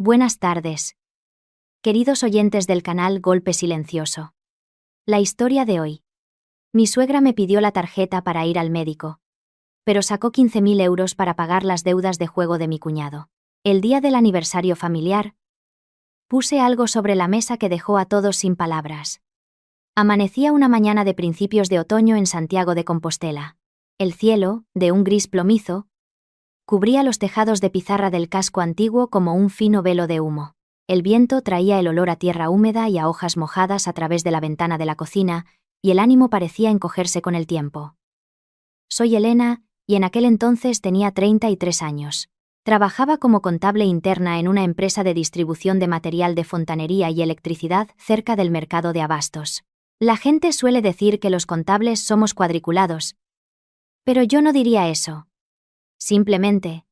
Buenas tardes. Queridos oyentes del canal Golpe Silencioso. La historia de hoy. Mi suegra me pidió la tarjeta para ir al médico. Pero sacó 15.000 euros para pagar las deudas de juego de mi cuñado. El día del aniversario familiar, puse algo sobre la mesa que dejó a todos sin palabras. Amanecía una mañana de principios de otoño en Santiago de Compostela. El cielo, de un gris plomizo, cubría los tejados de pizarra del casco antiguo como un fino velo de humo. El viento traía el olor a tierra húmeda y a hojas mojadas a través de la ventana de la cocina, y el ánimo parecía encogerse con el tiempo. Soy Elena, y en aquel entonces tenía 33 años. Trabajaba como contable interna en una empresa de distribución de material de fontanería y electricidad cerca del mercado de abastos. La gente suele decir que los contables somos cuadriculados. Pero yo no diría eso. Simplemente,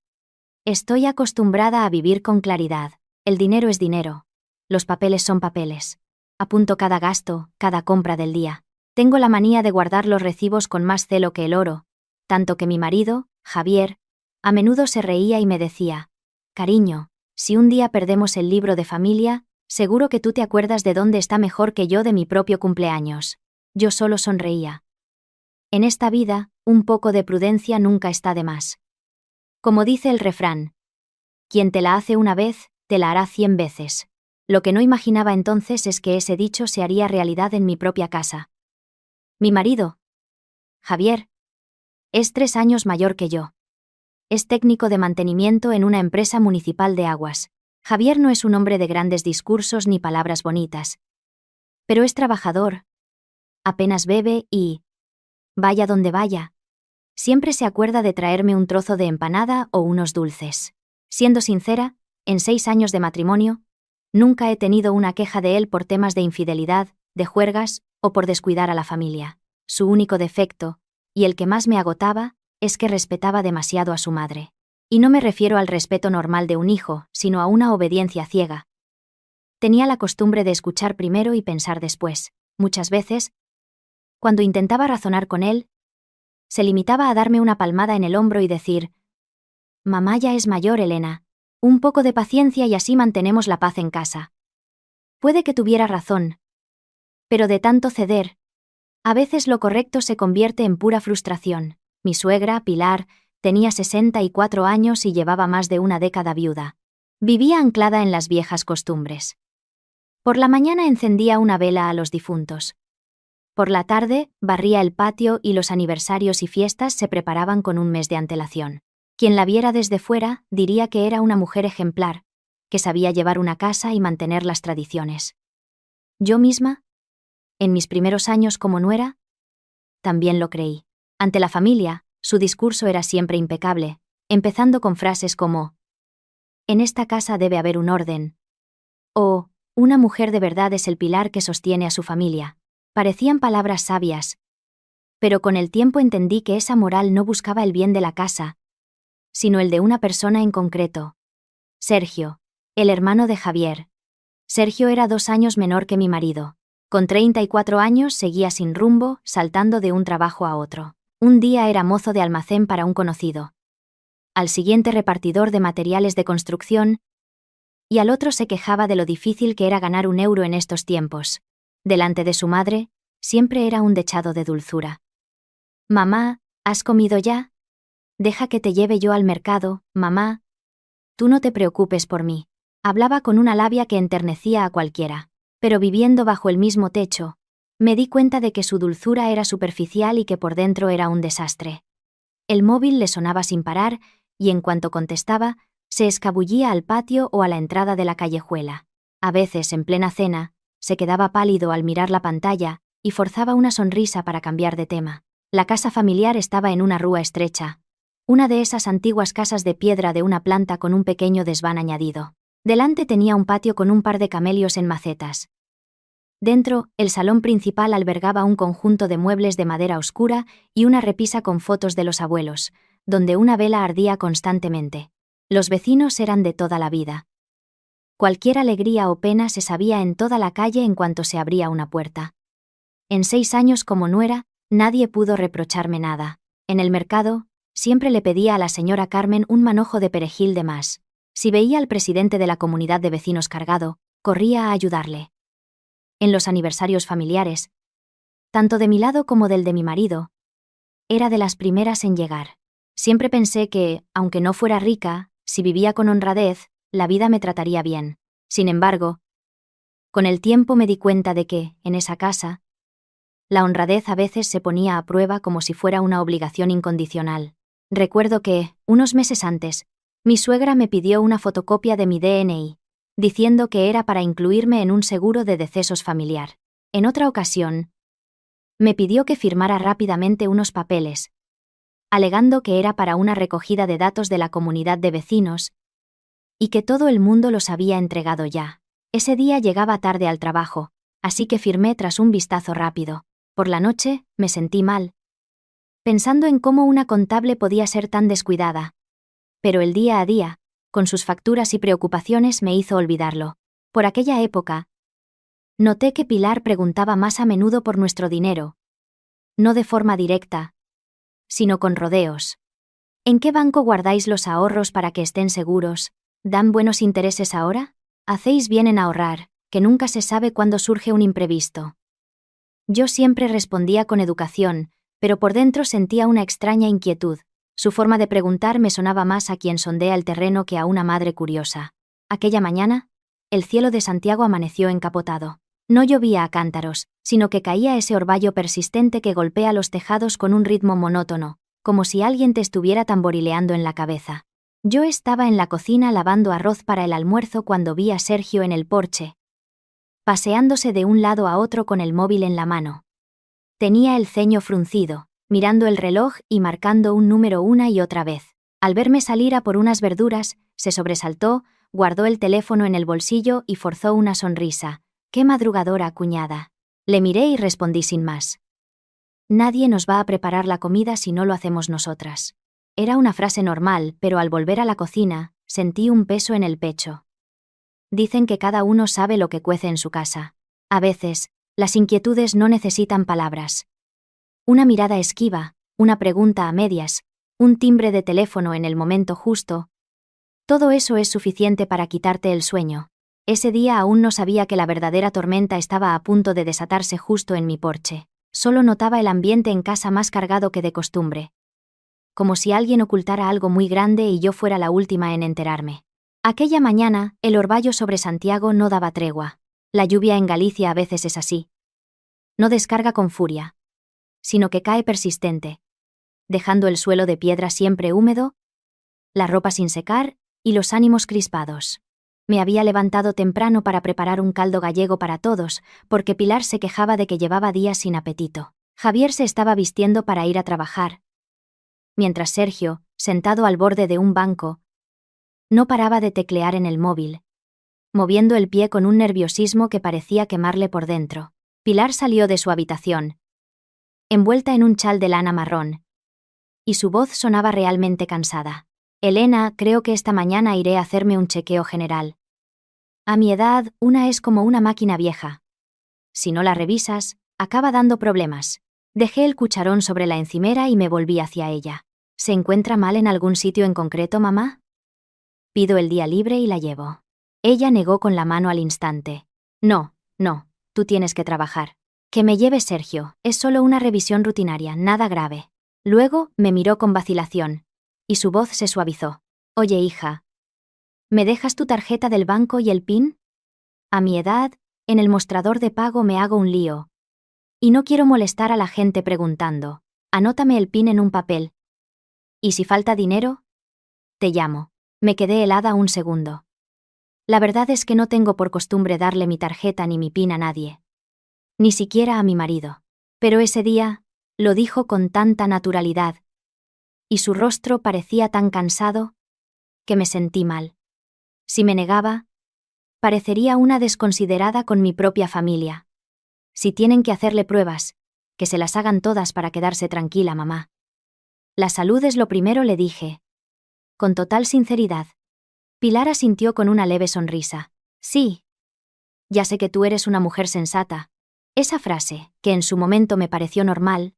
estoy acostumbrada a vivir con claridad. El dinero es dinero. Los papeles son papeles. Apunto cada gasto, cada compra del día. Tengo la manía de guardar los recibos con más celo que el oro, tanto que mi marido, Javier, a menudo se reía y me decía: «Cariño, si un día perdemos el libro de familia, seguro que tú te acuerdas de dónde está mejor que yo de mi propio cumpleaños». Yo solo sonreía. En esta vida, un poco de prudencia nunca está de más. Como dice el refrán, quien te la hace una vez, te la hará 100 veces. Lo que no imaginaba entonces es que ese dicho se haría realidad en mi propia casa. Mi marido, Javier, es 3 años mayor que yo. Es técnico de mantenimiento en una empresa municipal de aguas. Javier no es un hombre de grandes discursos ni palabras bonitas. Pero es trabajador. Apenas bebe y, vaya donde vaya, siempre se acuerda de traerme un trozo de empanada o unos dulces. Siendo sincera, en 6 años de matrimonio, nunca he tenido una queja de él por temas de infidelidad, de juergas o por descuidar a la familia. Su único defecto, y el que más me agotaba, es que respetaba demasiado a su madre. Y no me refiero al respeto normal de un hijo, sino a una obediencia ciega. Tenía la costumbre de escuchar primero y pensar después. Muchas veces, cuando intentaba razonar con él, se limitaba a darme una palmada en el hombro y decir: «Mamá ya es mayor, Elena. Un poco de paciencia y así mantenemos la paz en casa». Puede que tuviera razón. Pero de tanto ceder, a veces lo correcto se convierte en pura frustración. Mi suegra, Pilar, tenía 64 años y llevaba más de una década viuda. Vivía anclada en las viejas costumbres. Por la mañana encendía una vela a los difuntos. Por la tarde, barría el patio y los aniversarios y fiestas se preparaban con un mes de antelación. Quien la viera desde fuera diría que era una mujer ejemplar, que sabía llevar una casa y mantener las tradiciones. Yo misma, en mis primeros años como nuera, también lo creí. Ante la familia, su discurso era siempre impecable, empezando con frases como: «En esta casa debe haber un orden», o «Una mujer de verdad es el pilar que sostiene a su familia». Parecían palabras sabias. Pero con el tiempo entendí que esa moral no buscaba el bien de la casa, sino el de una persona en concreto. Sergio, el hermano de Javier. Sergio era 2 años menor que mi marido. Con 34 años seguía sin rumbo, saltando de un trabajo a otro. Un día era mozo de almacén para un conocido. Al siguiente repartidor de materiales de construcción. Y al otro se quejaba de lo difícil que era ganar 1 euro en estos tiempos. Delante de su madre, siempre era un dechado de dulzura. «Mamá, ¿has comido ya? Deja que te lleve yo al mercado, mamá. Tú no te preocupes por mí». Hablaba con una labia que enternecía a cualquiera. Pero viviendo bajo el mismo techo, me di cuenta de que su dulzura era superficial y que por dentro era un desastre. El móvil le sonaba sin parar, y en cuanto contestaba, se escabullía al patio o a la entrada de la callejuela. A veces, en plena cena, se quedaba pálido al mirar la pantalla, y forzaba una sonrisa para cambiar de tema. La casa familiar estaba en una rúa estrecha, una de esas antiguas casas de piedra de una planta con un pequeño desván añadido. Delante tenía un patio con un par de camelios en macetas. Dentro, el salón principal albergaba un conjunto de muebles de madera oscura y una repisa con fotos de los abuelos, donde una vela ardía constantemente. Los vecinos eran de toda la vida. Cualquier alegría o pena se sabía en toda la calle en cuanto se abría una puerta. En 6 años como nuera, nadie pudo reprocharme nada. En el mercado, siempre le pedía a la señora Carmen un manojo de perejil de más. Si veía al presidente de la comunidad de vecinos cargado, corría a ayudarle. En los aniversarios familiares, tanto de mi lado como del de mi marido, era de las primeras en llegar. Siempre pensé que, aunque no fuera rica, si vivía con honradez, la vida me trataría bien. Sin embargo, con el tiempo me di cuenta de que, en esa casa, la honradez a veces se ponía a prueba como si fuera una obligación incondicional. Recuerdo que, unos meses antes, mi suegra me pidió una fotocopia de mi DNI, diciendo que era para incluirme en un seguro de decesos familiar. En otra ocasión, me pidió que firmara rápidamente unos papeles, alegando que era para una recogida de datos de la comunidad de vecinos, y que todo el mundo los había entregado ya. Ese día llegaba tarde al trabajo, así que firmé tras un vistazo rápido. Por la noche, me sentí mal, pensando en cómo una contable podía ser tan descuidada. Pero el día a día, con sus facturas y preocupaciones, me hizo olvidarlo. Por aquella época, noté que Pilar preguntaba más a menudo por nuestro dinero. No de forma directa, sino con rodeos. ¿En qué banco guardáis los ahorros para que estén seguros? ¿Dan buenos intereses ahora? Hacéis bien en ahorrar, que nunca se sabe cuándo surge un imprevisto. Yo siempre respondía con educación, pero por dentro sentía una extraña inquietud. Su forma de preguntar me sonaba más a quien sondea el terreno que a una madre curiosa. Aquella mañana, el cielo de Santiago amaneció encapotado. No llovía a cántaros, sino que caía ese orvallo persistente que golpea los tejados con un ritmo monótono, como si alguien te estuviera tamborileando en la cabeza. Yo estaba en la cocina lavando arroz para el almuerzo cuando vi a Sergio en el porche, paseándose de un lado a otro con el móvil en la mano. Tenía el ceño fruncido, mirando el reloj y marcando un número una y otra vez. Al verme salir a por unas verduras, se sobresaltó, guardó el teléfono en el bolsillo y forzó una sonrisa. «¡Qué madrugadora, cuñada!». Le miré y respondí sin más. «Nadie nos va a preparar la comida si no lo hacemos nosotras». Era una frase normal, pero al volver a la cocina, sentí un peso en el pecho. Dicen que cada uno sabe lo que cuece en su casa. A veces, las inquietudes no necesitan palabras. Una mirada esquiva, una pregunta a medias, un timbre de teléfono en el momento justo. Todo eso es suficiente para quitarte el sueño. Ese día aún no sabía que la verdadera tormenta estaba a punto de desatarse justo en mi porche. Solo notaba el ambiente en casa más cargado que de costumbre. Como si alguien ocultara algo muy grande y yo fuera la última en enterarme. Aquella mañana, el orvallo sobre Santiago no daba tregua. La lluvia en Galicia a veces es así. No descarga con furia, sino que cae persistente, dejando el suelo de piedra siempre húmedo, la ropa sin secar y los ánimos crispados. Me había levantado temprano para preparar un caldo gallego para todos, porque Pilar se quejaba de que llevaba días sin apetito. Javier se estaba vistiendo para ir a trabajar, mientras Sergio, sentado al borde de un banco, no paraba de teclear en el móvil, moviendo el pie con un nerviosismo que parecía quemarle por dentro. Pilar salió de su habitación, envuelta en un chal de lana marrón, y su voz sonaba realmente cansada. «Elena, creo que esta mañana iré a hacerme un chequeo general. A mi edad, una es como una máquina vieja. Si no la revisas, acaba dando problemas». Dejé el cucharón sobre la encimera y me volví hacia ella. «¿Se encuentra mal en algún sitio en concreto, mamá? Pido el día libre y la llevo». Ella negó con la mano al instante. «No, tú tienes que trabajar. Que me lleve Sergio, es solo una revisión rutinaria, nada grave». Luego, me miró con vacilación, y su voz se suavizó. «Oye, hija, ¿me dejas tu tarjeta del banco y el PIN? A mi edad, en el mostrador de pago me hago un lío. Y no quiero molestar a la gente preguntando. Anótame el PIN en un papel. Y si falta dinero, te llamo». Me quedé helada un segundo. La verdad es que no tengo por costumbre darle mi tarjeta ni mi PIN a nadie. Ni siquiera a mi marido. Pero ese día, lo dijo con tanta naturalidad, y su rostro parecía tan cansado, que me sentí mal. Si me negaba, parecería una desconsiderada con mi propia familia. Si tienen que hacerle pruebas, que se las hagan todas para quedarse tranquila, mamá. La salud es lo primero, le dije. Con total sinceridad. Pilar asintió con una leve sonrisa. Sí. Ya sé que tú eres una mujer sensata. Esa frase, que en su momento me pareció normal,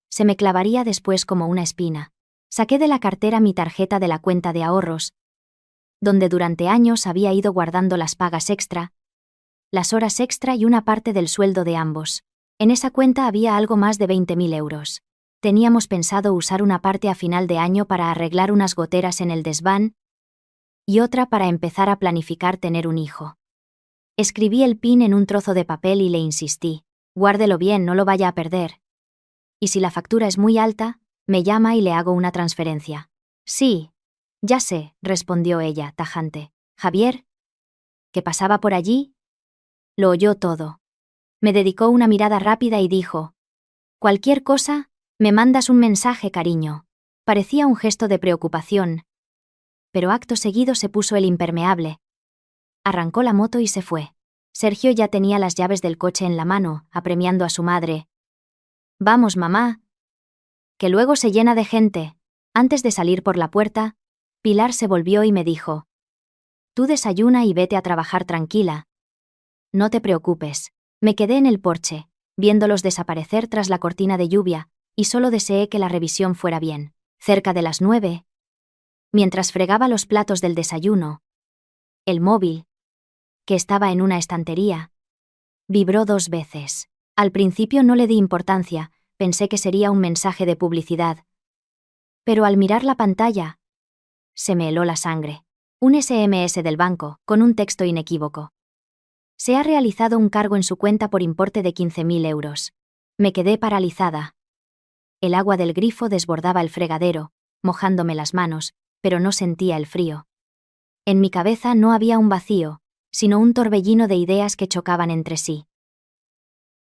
se me clavaría después como una espina. Saqué de la cartera mi tarjeta de la cuenta de ahorros donde durante años había ido guardando las pagas extra, las horas extra y una parte del sueldo de ambos. En esa cuenta había algo más de 20.000 euros. Teníamos pensado usar una parte a final de año para arreglar unas goteras en el desván y otra para empezar a planificar tener un hijo. Escribí el PIN en un trozo de papel y le insistí: guárdelo bien, no lo vaya a perder. Y si la factura es muy alta, me llama y le hago una transferencia. Sí, ya sé, respondió ella, tajante. Javier, ¿qué pasaba por allí? Lo oyó todo. Me dedicó una mirada rápida y dijo: cualquier cosa, me mandas un mensaje, cariño. Parecía un gesto de preocupación, pero acto seguido se puso el impermeable. Arrancó la moto y se fue. Sergio ya tenía las llaves del coche en la mano, apremiando a su madre. Vamos, mamá, que luego se llena de gente. Antes de salir por la puerta, Pilar se volvió y me dijo: tú desayuna y vete a trabajar tranquila. No te preocupes. Me quedé en el porche, viéndolos desaparecer tras la cortina de lluvia, y solo deseé que la revisión fuera bien. Cerca de las 9, mientras fregaba los platos del desayuno, el móvil, que estaba en una estantería, vibró 2 veces. Al principio no le di importancia, pensé que sería un mensaje de publicidad. Pero al mirar la pantalla, se me heló la sangre. Un SMS del banco, con un texto inequívoco. Se ha realizado un cargo en su cuenta por importe de 15.000 euros. Me quedé paralizada. El agua del grifo desbordaba el fregadero, mojándome las manos, pero no sentía el frío. En mi cabeza no había un vacío, sino un torbellino de ideas que chocaban entre sí.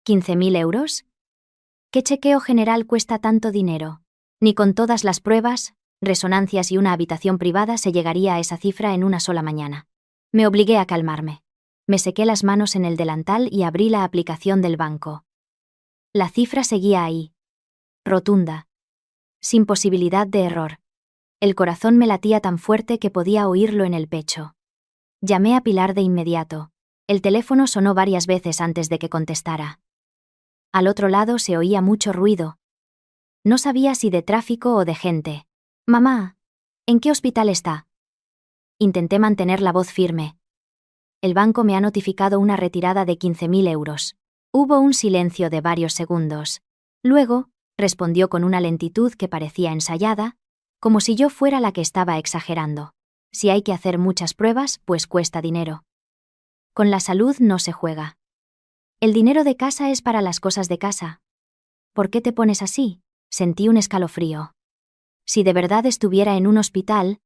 ¿15.000 euros? ¿Qué chequeo general cuesta tanto dinero? Ni con todas las pruebas, resonancias y una habitación privada se llegaría a esa cifra en una sola mañana. Me obligué a calmarme. Me sequé las manos en el delantal y abrí la aplicación del banco. La cifra seguía ahí, rotunda, sin posibilidad de error. El corazón me latía tan fuerte que podía oírlo en el pecho. Llamé a Pilar de inmediato. El teléfono sonó varias veces antes de que contestara. Al otro lado se oía mucho ruido. No sabía si de tráfico o de gente. Mamá, ¿en qué hospital está? Intenté mantener la voz firme. El banco me ha notificado una retirada de 15.000 euros. Hubo un silencio de varios segundos. Luego, respondió con una lentitud que parecía ensayada, como si yo fuera la que estaba exagerando. Si hay que hacer muchas pruebas, pues cuesta dinero. Con la salud no se juega. El dinero de casa es para las cosas de casa. ¿Por qué te pones así? Sentí un escalofrío. Si de verdad estuviera en un hospital,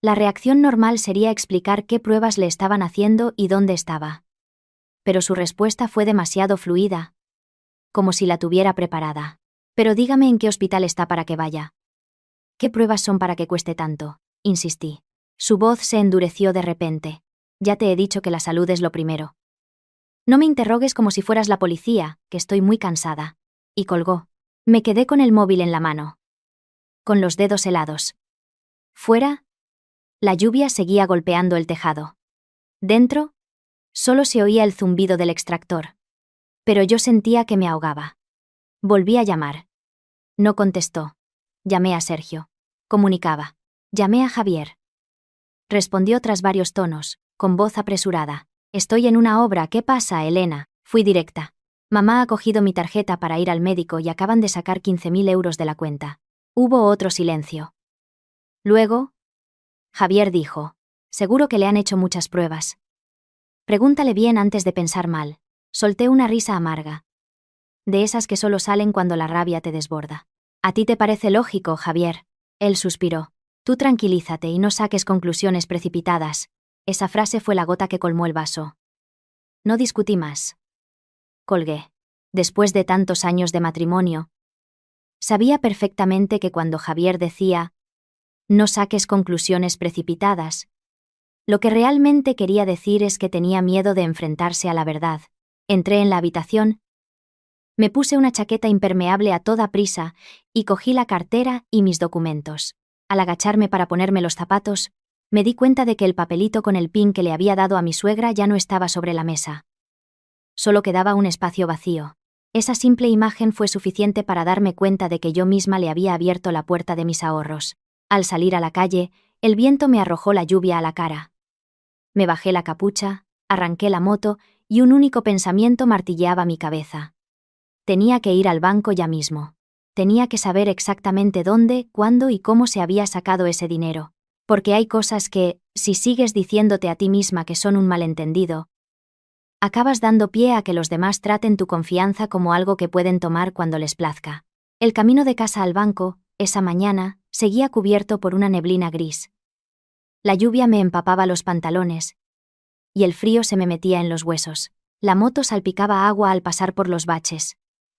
la reacción normal sería explicar qué pruebas le estaban haciendo y dónde estaba. Pero su respuesta fue demasiado fluida, como si la tuviera preparada. Pero dígame en qué hospital está para que vaya. ¿Qué pruebas son para que cueste tanto? Insistí. Su voz se endureció de repente. Ya te he dicho que la salud es lo primero. No me interrogues como si fueras la policía, que estoy muy cansada. Y colgó. Me quedé con el móvil en la mano, con los dedos helados. Fuera, la lluvia seguía golpeando el tejado. Dentro, solo se oía el zumbido del extractor. Pero yo sentía que me ahogaba. Volví a llamar. No contestó. Llamé a Sergio. Comunicaba. Llamé a Javier. Respondió tras varios tonos, con voz apresurada. Estoy en una obra, ¿qué pasa, Elena? Fui directa. Mamá ha cogido mi tarjeta para ir al médico y acaban de sacar 15.000 euros de la cuenta. Hubo otro silencio. Luego, Javier dijo: seguro que le han hecho muchas pruebas. Pregúntale bien antes de pensar mal. Solté una risa amarga. De esas que solo salen cuando la rabia te desborda. ¿A ti te parece lógico, Javier? Él suspiró. Tú tranquilízate y no saques conclusiones precipitadas. Esa frase fue la gota que colmó el vaso. No discutí más. Colgué. Después de tantos años de matrimonio, sabía perfectamente que cuando Javier decía: no saques conclusiones precipitadas, lo que realmente quería decir es que tenía miedo de enfrentarse a la verdad. Entré en la habitación, me puse una chaqueta impermeable a toda prisa y cogí la cartera y mis documentos. Al agacharme para ponerme los zapatos, me di cuenta de que el papelito con el PIN que le había dado a mi suegra ya no estaba sobre la mesa. Solo quedaba un espacio vacío. Esa simple imagen fue suficiente para darme cuenta de que yo misma le había abierto la puerta de mis ahorros. Al salir a la calle, El viento me arrojó la lluvia a la cara. Me bajé la capucha, arranqué la moto y un único pensamiento martilleaba mi cabeza. Tenía que ir al banco ya mismo. Tenía que saber exactamente dónde, cuándo y cómo se había sacado ese dinero. Porque hay cosas que, si sigues diciéndote a ti misma que son un malentendido, acabas dando pie a que los demás traten tu confianza como algo que pueden tomar cuando les plazca. El camino de casa al banco, esa mañana, seguía cubierto por una neblina gris. La lluvia me empapaba los pantalones, y el frío se me metía en los huesos. La moto salpicaba agua al pasar por los baches.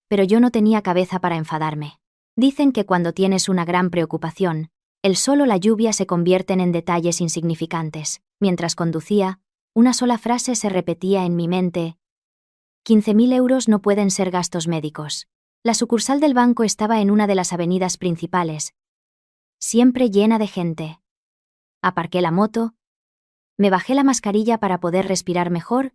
Pero yo no tenía cabeza para enfadarme. Dicen que cuando tienes una gran preocupación, el sol o la lluvia se convierten en detalles insignificantes. Mientras conducía, una sola frase se repetía en mi mente: 15.000 euros no pueden ser gastos médicos. La sucursal del banco estaba en una de las avenidas principales, siempre llena de gente. Aparqué la moto, me bajé la mascarilla para poder respirar mejor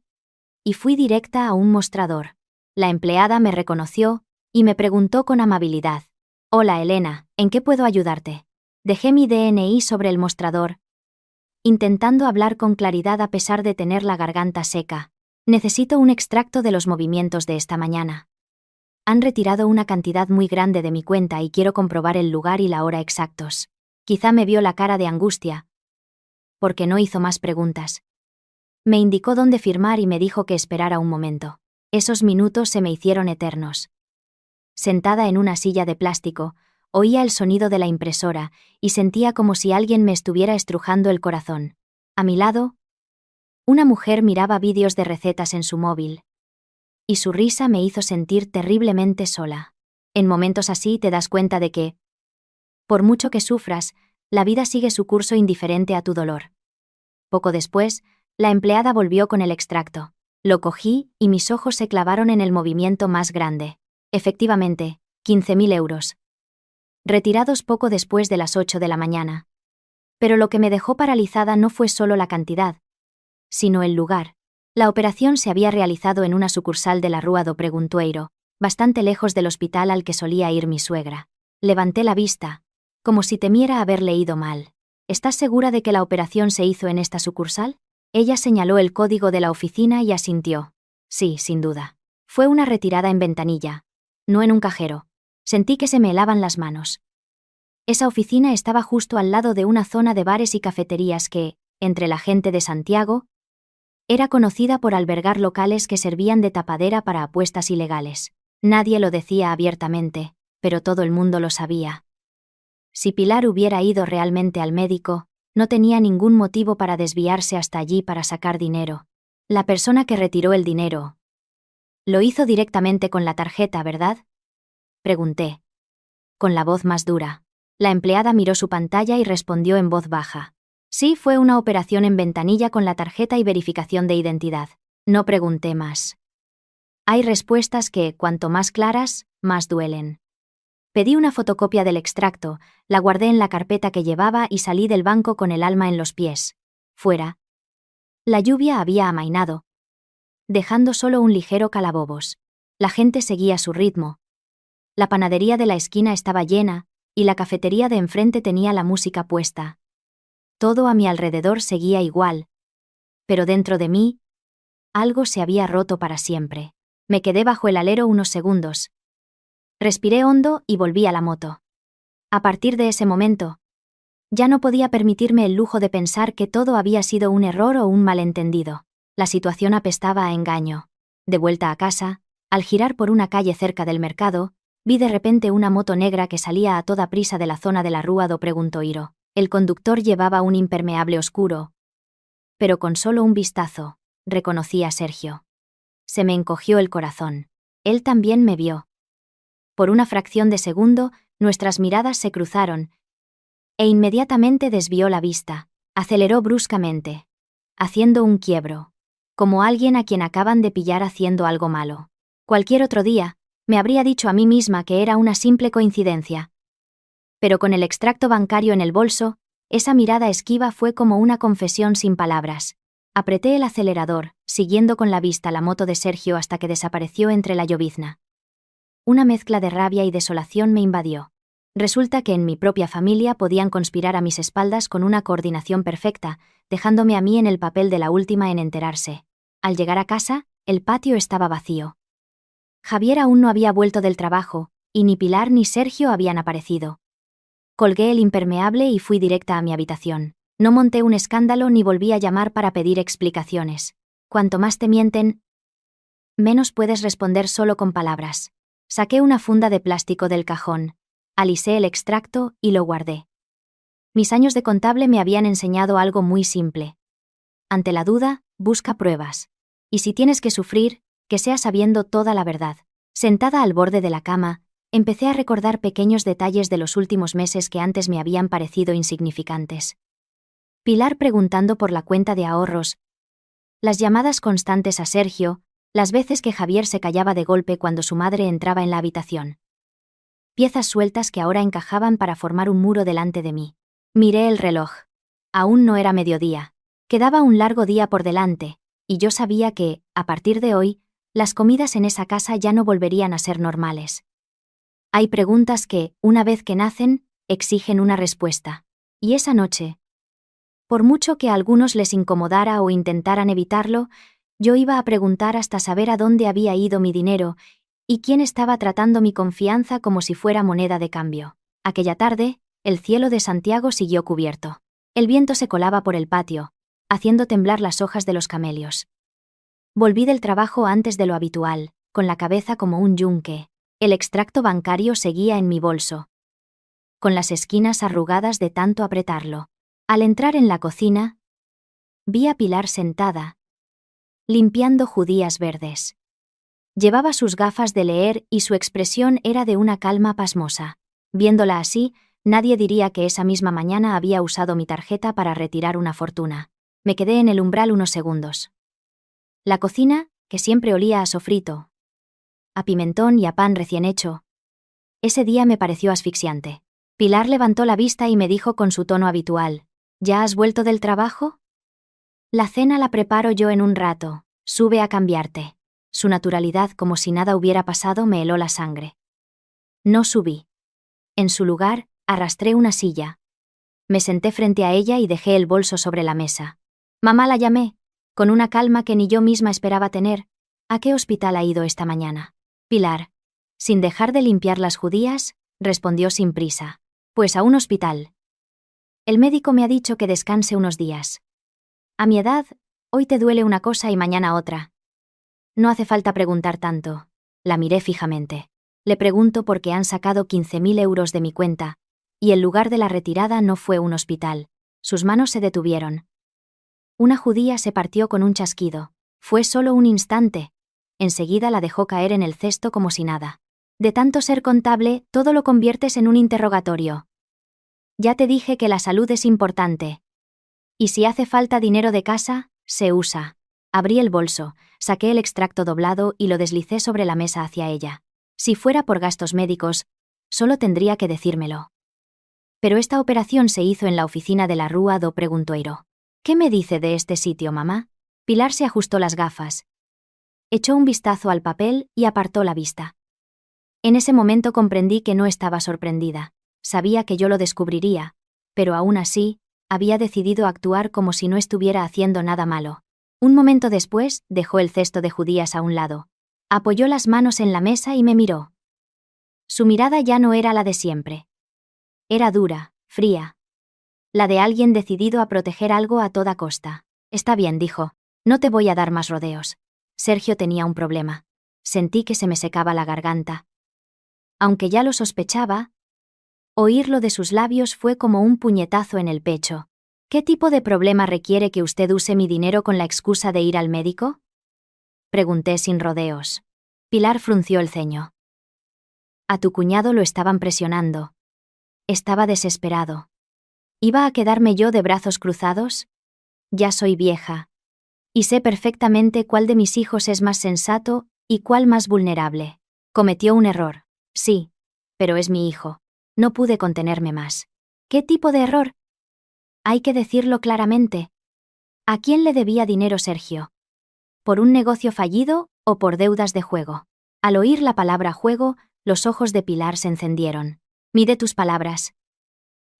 y fui directa a un mostrador. La empleada me reconoció y me preguntó con amabilidad: «Hola Elena, ¿en qué puedo ayudarte?». Dejé mi DNI sobre el mostrador, intentando hablar con claridad a pesar de tener la garganta seca. «Necesito un extracto de los movimientos de esta mañana. Han retirado una cantidad muy grande de mi cuenta y quiero comprobar el lugar y la hora exactos». Quizá me vio la cara de angustia, porque no hizo más preguntas. Me indicó dónde firmar y me dijo que esperara un momento. Esos minutos se me hicieron eternos. Sentada en una silla de plástico, oía el sonido de la impresora y sentía como si alguien me estuviera estrujando el corazón. A mi lado, una mujer miraba vídeos de recetas en su móvil. Y su risa me hizo sentir terriblemente sola. En momentos así te das cuenta de que, por mucho que sufras, la vida sigue su curso indiferente a tu dolor. Poco después, la empleada volvió con el extracto. Lo cogí y mis ojos se clavaron en el movimiento más grande. Efectivamente, 15.000 euros. Retirados poco después de las 8 de la mañana. Pero lo que me dejó paralizada no fue solo la cantidad, sino el lugar. La operación se había realizado en una sucursal de la Rua do Preguntueiro, bastante lejos del hospital al que solía ir mi suegra. Levanté la vista, como si temiera haber leído mal. «¿Estás segura de que la operación se hizo en esta sucursal?». Ella señaló el código de la oficina y asintió. «Sí, sin duda. Fue una retirada en ventanilla, no en un cajero». Sentí que se me helaban las manos. Esa oficina estaba justo al lado de una zona de bares y cafeterías que, entre la gente de Santiago, era conocida por albergar locales que servían de tapadera para apuestas ilegales. Nadie lo decía abiertamente, pero todo el mundo lo sabía. Si Pilar hubiera ido realmente al médico, no tenía ningún motivo para desviarse hasta allí para sacar dinero. La persona que retiró el dinero lo hizo directamente con la tarjeta, ¿verdad?, pregunté, con la voz más dura. La empleada miró su pantalla y respondió en voz baja. «Sí, fue una operación en ventanilla con la tarjeta y verificación de identidad». No pregunté más. Hay respuestas que, cuanto más claras, más duelen. Pedí una fotocopia del extracto, la guardé en la carpeta que llevaba y salí del banco con el alma en los pies. Fuera, la lluvia había amainado, dejando solo un ligero calabobos. La gente seguía su ritmo. La panadería de la esquina estaba llena, y la cafetería de enfrente tenía la música puesta. Todo a mi alrededor seguía igual. Pero dentro de mí, algo se había roto para siempre. Me quedé bajo el alero unos segundos. Respiré hondo y volví a la moto. A partir de ese momento, ya no podía permitirme el lujo de pensar que todo había sido un error o un malentendido. La situación apestaba a engaño. De vuelta a casa, al girar por una calle cerca del mercado, vi de repente una moto negra que salía a toda prisa de la zona de la Rua do Preguntoiro. El conductor llevaba un impermeable oscuro. Pero con solo un vistazo, reconocí a Sergio. Se me encogió el corazón. Él también me vio. Por una fracción de segundo, nuestras miradas se cruzaron, e inmediatamente desvió la vista. Aceleró bruscamente, haciendo un quiebro, como alguien a quien acaban de pillar haciendo algo malo. Cualquier otro día, me habría dicho a mí misma que era una simple coincidencia. Pero con el extracto bancario en el bolso, esa mirada esquiva fue como una confesión sin palabras. Apreté el acelerador, siguiendo con la vista la moto de Sergio hasta que desapareció entre la llovizna. Una mezcla de rabia y desolación me invadió. Resulta que en mi propia familia podían conspirar a mis espaldas con una coordinación perfecta, dejándome a mí en el papel de la última en enterarse. Al llegar a casa, el patio estaba vacío. Javier aún no había vuelto del trabajo, y ni Pilar ni Sergio habían aparecido. Colgué el impermeable y fui directa a mi habitación. No monté un escándalo ni volví a llamar para pedir explicaciones. Cuanto más te mienten, menos puedes responder solo con palabras. Saqué una funda de plástico del cajón, alisé el extracto y lo guardé. Mis años de contable me habían enseñado algo muy simple. Ante la duda, busca pruebas. Y si tienes que sufrir, que sea sabiendo toda la verdad. Sentada al borde de la cama, empecé a recordar pequeños detalles de los últimos meses que antes me habían parecido insignificantes. Pilar preguntando por la cuenta de ahorros, las llamadas constantes a Sergio, las veces que Javier se callaba de golpe cuando su madre entraba en la habitación. Piezas sueltas que ahora encajaban para formar un muro delante de mí. Miré el reloj. Aún no era mediodía. Quedaba un largo día por delante, y yo sabía que, a partir de hoy, las comidas en esa casa ya no volverían a ser normales. Hay preguntas que, una vez que nacen, exigen una respuesta. Y esa noche, por mucho que a algunos les incomodara o intentaran evitarlo, yo iba a preguntar hasta saber a dónde había ido mi dinero y quién estaba tratando mi confianza como si fuera moneda de cambio. Aquella tarde, el cielo de Santiago siguió cubierto. El viento se colaba por el patio, haciendo temblar las hojas de los camelios. Volví del trabajo antes de lo habitual, con la cabeza como un yunque. El extracto bancario seguía en mi bolso, con las esquinas arrugadas de tanto apretarlo. Al entrar en la cocina, vi a Pilar sentada, limpiando judías verdes. Llevaba sus gafas de leer y su expresión era de una calma pasmosa. Viéndola así, nadie diría que esa misma mañana había usado mi tarjeta para retirar una fortuna. Me quedé en el umbral unos segundos. La cocina, que siempre olía a sofrito, a pimentón y a pan recién hecho, ese día me pareció asfixiante. Pilar levantó la vista y me dijo con su tono habitual: ¿Ya has vuelto del trabajo? La cena la preparo yo en un rato, sube a cambiarte. Su naturalidad, como si nada hubiera pasado, me heló la sangre. No subí. En su lugar, arrastré una silla. Me senté frente a ella y dejé el bolso sobre la mesa. Mamá, la llamé, con una calma que ni yo misma esperaba tener. ¿A qué hospital ha ido esta mañana? Pilar, sin dejar de limpiar las judías, respondió sin prisa. Pues a un hospital. El médico me ha dicho que descanse unos días. A mi edad, hoy te duele una cosa y mañana otra. No hace falta preguntar tanto. La miré fijamente. Le pregunto porque han sacado 15.000 euros de mi cuenta, y el lugar de la retirada no fue un hospital. Sus manos se detuvieron. Una judía se partió con un chasquido. Fue solo un instante. Enseguida la dejó caer en el cesto como si nada. De tanto ser contable, todo lo conviertes en un interrogatorio. Ya te dije que la salud es importante. Y si hace falta dinero de casa, se usa. Abrí el bolso, saqué el extracto doblado y lo deslicé sobre la mesa hacia ella. Si fuera por gastos médicos, solo tendría que decírmelo. Pero esta operación se hizo en la oficina de la Rúa do Preguntoiro. ¿Qué me dice de este sitio, mamá? Pilar se ajustó las gafas. Echó un vistazo al papel y apartó la vista. En ese momento comprendí que no estaba sorprendida. Sabía que yo lo descubriría, pero aún así, había decidido actuar como si no estuviera haciendo nada malo. Un momento después, dejó el cesto de judías a un lado. Apoyó las manos en la mesa y me miró. Su mirada ya no era la de siempre. Era dura, fría. La de alguien decidido a proteger algo a toda costa. Está bien, dijo. No te voy a dar más rodeos. Sergio tenía un problema. Sentí que se me secaba la garganta. Aunque ya lo sospechaba, oírlo de sus labios fue como un puñetazo en el pecho. ¿Qué tipo de problema requiere que usted use mi dinero con la excusa de ir al médico? Pregunté sin rodeos. Pilar frunció el ceño. A tu cuñado lo estaban presionando. Estaba desesperado. ¿Iba a quedarme yo de brazos cruzados? Ya soy vieja. Y sé perfectamente cuál de mis hijos es más sensato y cuál más vulnerable. Cometió un error, sí, pero es mi hijo. No pude contenerme más. ¿Qué tipo de error? Hay que decirlo claramente. ¿A quién le debía dinero Sergio? ¿Por un negocio fallido o por deudas de juego? Al oír la palabra juego, los ojos de Pilar se encendieron. Mide tus palabras.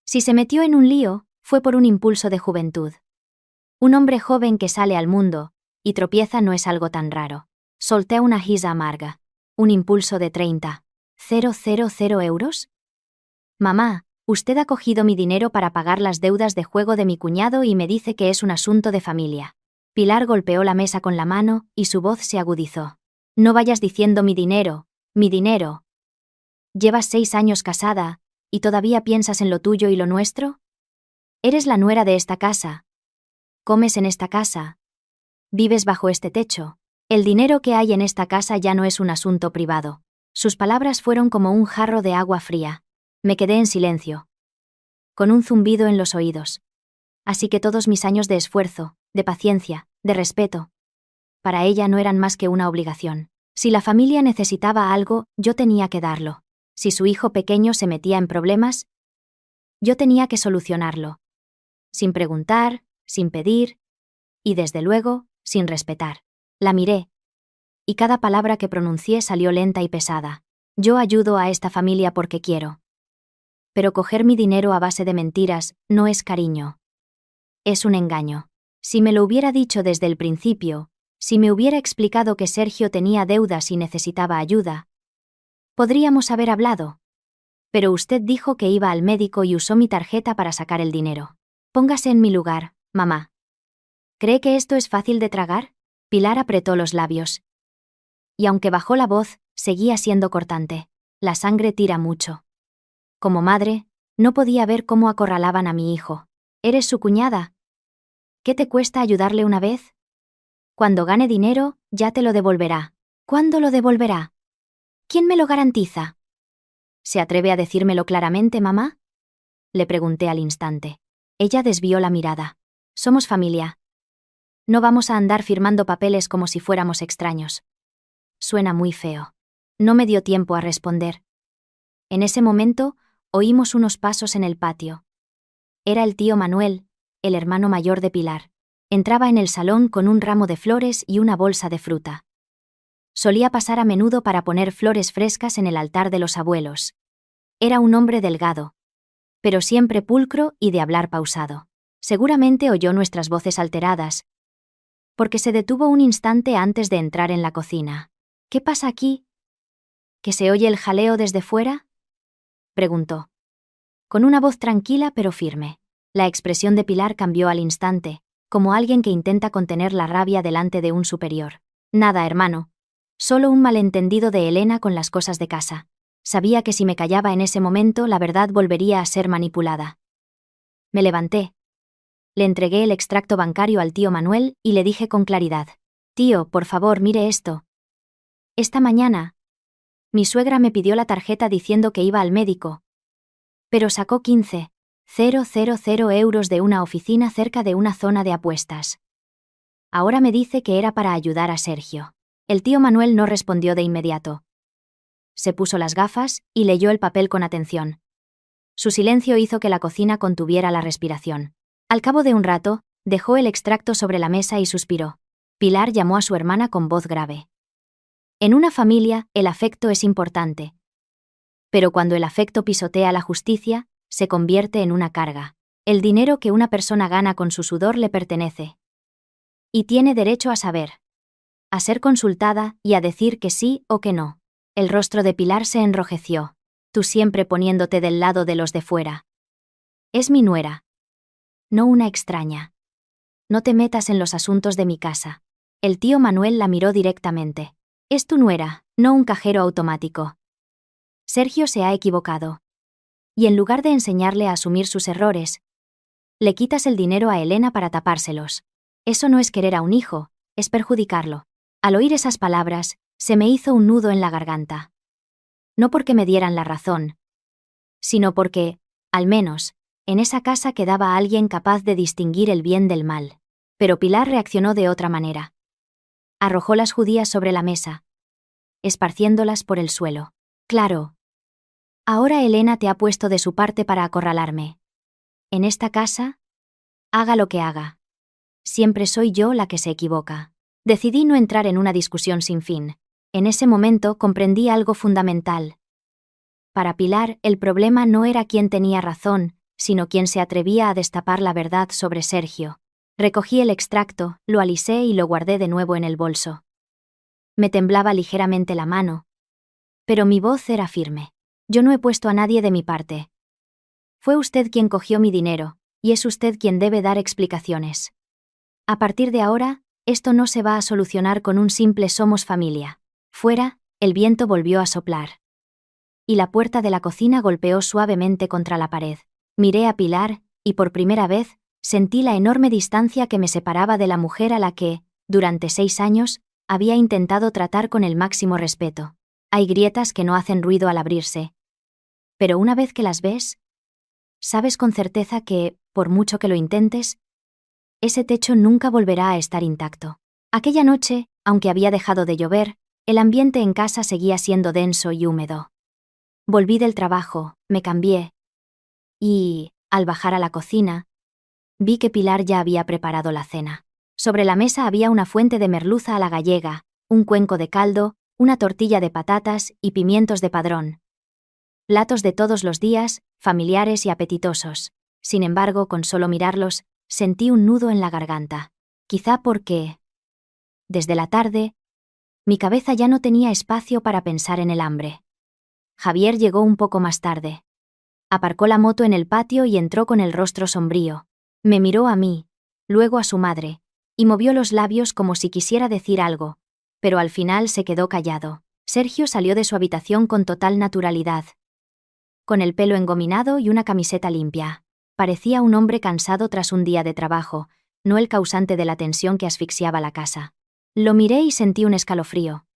Si se metió en un lío, fue por un impulso de juventud. Un hombre joven que sale al mundo y tropieza no es algo tan raro. Solté una risa amarga. Un impulso de 30.000 euros. Mamá, usted ha cogido mi dinero para pagar las deudas de juego de mi cuñado y me dice que es un asunto de familia. Pilar golpeó la mesa con la mano y su voz se agudizó. No vayas diciendo mi dinero, mi dinero. ¿Llevas 6 años casada y todavía piensas en lo tuyo y lo nuestro? Eres la nuera de esta casa. Comes en esta casa. Vives bajo este techo. El dinero que hay en esta casa ya no es un asunto privado. Sus palabras fueron como un jarro de agua fría. Me quedé en silencio, con un zumbido en los oídos. Así que todos mis años de esfuerzo, de paciencia, de respeto, para ella no eran más que una obligación. Si la familia necesitaba algo, yo tenía que darlo. Si su hijo pequeño se metía en problemas, yo tenía que solucionarlo. Sin preguntar, sin pedir, y desde luego, sin respetar. La miré, y cada palabra que pronuncié salió lenta y pesada. Yo ayudo a esta familia porque quiero. Pero coger mi dinero a base de mentiras no es cariño. Es un engaño. Si me lo hubiera dicho desde el principio, si me hubiera explicado que Sergio tenía deudas y necesitaba ayuda, podríamos haber hablado. Pero usted dijo que iba al médico y usó mi tarjeta para sacar el dinero. Póngase en mi lugar, mamá. ¿Cree que esto es fácil de tragar? Pilar apretó los labios. Y aunque bajó la voz, seguía siendo cortante. La sangre tira mucho. Como madre, no podía ver cómo acorralaban a mi hijo. ¿Eres su cuñada? ¿Qué te cuesta ayudarle una vez? Cuando gane dinero, ya te lo devolverá. ¿Cuándo lo devolverá? ¿Quién me lo garantiza? ¿Se atreve a decírmelo claramente, mamá? Le pregunté al instante. Ella desvió la mirada. Somos familia. No vamos a andar firmando papeles como si fuéramos extraños. Suena muy feo. No me dio tiempo a responder. En ese momento, oímos unos pasos en el patio. Era el tío Manuel, el hermano mayor de Pilar. Entraba en el salón con un ramo de flores y una bolsa de fruta. Solía pasar a menudo para poner flores frescas en el altar de los abuelos. Era un hombre delgado, pero siempre pulcro y de hablar pausado. Seguramente oyó nuestras voces alteradas, porque se detuvo un instante antes de entrar en la cocina. ¿Qué pasa aquí? ¿Que se oye el jaleo desde fuera? Preguntó. Con una voz tranquila pero firme. La expresión de Pilar cambió al instante, como alguien que intenta contener la rabia delante de un superior. Nada, hermano. Solo un malentendido de Elena con las cosas de casa. Sabía que si me callaba en ese momento la verdad volvería a ser manipulada. Me levanté. Le entregué el extracto bancario al tío Manuel y le dije con claridad. Tío, por favor, mire esto. Esta mañana, mi suegra me pidió la tarjeta diciendo que iba al médico, pero sacó 15.000 euros de una oficina cerca de una zona de apuestas. Ahora me dice que era para ayudar a Sergio. El tío Manuel no respondió de inmediato. Se puso las gafas y leyó el papel con atención. Su silencio hizo que la cocina contuviera la respiración. Al cabo de un rato, dejó el extracto sobre la mesa y suspiró. Pilar llamó a su hermana con voz grave. En una familia, el afecto es importante. Pero cuando el afecto pisotea la justicia, se convierte en una carga. El dinero que una persona gana con su sudor le pertenece. Y tiene derecho a saber, a ser consultada y a decir que sí o que no. El rostro de Pilar se enrojeció. Tú siempre poniéndote del lado de los de fuera. Es mi nuera. No una extraña. No te metas en los asuntos de mi casa. El tío Manuel la miró directamente. Es tu nuera, no un cajero automático. Sergio se ha equivocado. Y en lugar de enseñarle a asumir sus errores, le quitas el dinero a Elena para tapárselos. Eso no es querer a un hijo, es perjudicarlo. Al oír esas palabras, se me hizo un nudo en la garganta. No porque me dieran la razón, sino porque, al menos, en esa casa quedaba alguien capaz de distinguir el bien del mal. Pero Pilar reaccionó de otra manera. Arrojó las judías sobre la mesa, esparciéndolas por el suelo. Claro. Ahora Elena te ha puesto de su parte para acorralarme. En esta casa, haga lo que haga. Siempre soy yo la que se equivoca. Decidí no entrar en una discusión sin fin. En ese momento comprendí algo fundamental. Para Pilar, el problema no era quién tenía razón, sino quién se atrevía a destapar la verdad sobre Sergio. Recogí el extracto, lo alisé y lo guardé de nuevo en el bolso. Me temblaba ligeramente la mano, pero mi voz era firme. Yo no he puesto a nadie de mi parte. Fue usted quien cogió mi dinero, y es usted quien debe dar explicaciones. A partir de ahora, esto no se va a solucionar con un simple somos familia. Fuera, el viento volvió a soplar. Y la puerta de la cocina golpeó suavemente contra la pared. Miré a Pilar, y por primera vez, sentí la enorme distancia que me separaba de la mujer a la que, durante 6 años, había intentado tratar con el máximo respeto. Hay grietas que no hacen ruido al abrirse. Pero una vez que las ves, sabes con certeza que, por mucho que lo intentes, ese techo nunca volverá a estar intacto. Aquella noche, aunque había dejado de llover, el ambiente en casa seguía siendo denso y húmedo. Volví del trabajo, me cambié, y, al bajar a la cocina, vi que Pilar ya había preparado la cena. Sobre la mesa había una fuente de merluza a la gallega, un cuenco de caldo, una tortilla de patatas y pimientos de padrón. Platos de todos los días, familiares y apetitosos. Sin embargo, con solo mirarlos, sentí un nudo en la garganta. Quizá porque, desde la tarde, mi cabeza ya no tenía espacio para pensar en el hambre. Javier llegó un poco más tarde. Aparcó la moto en el patio y entró con el rostro sombrío. Me miró a mí, luego a su madre, y movió los labios como si quisiera decir algo, pero al final se quedó callado. Sergio salió de su habitación con total naturalidad, con el pelo engominado y una camiseta limpia. Parecía un hombre cansado tras un día de trabajo, no el causante de la tensión que asfixiaba la casa. Lo miré y sentí un escalofrío.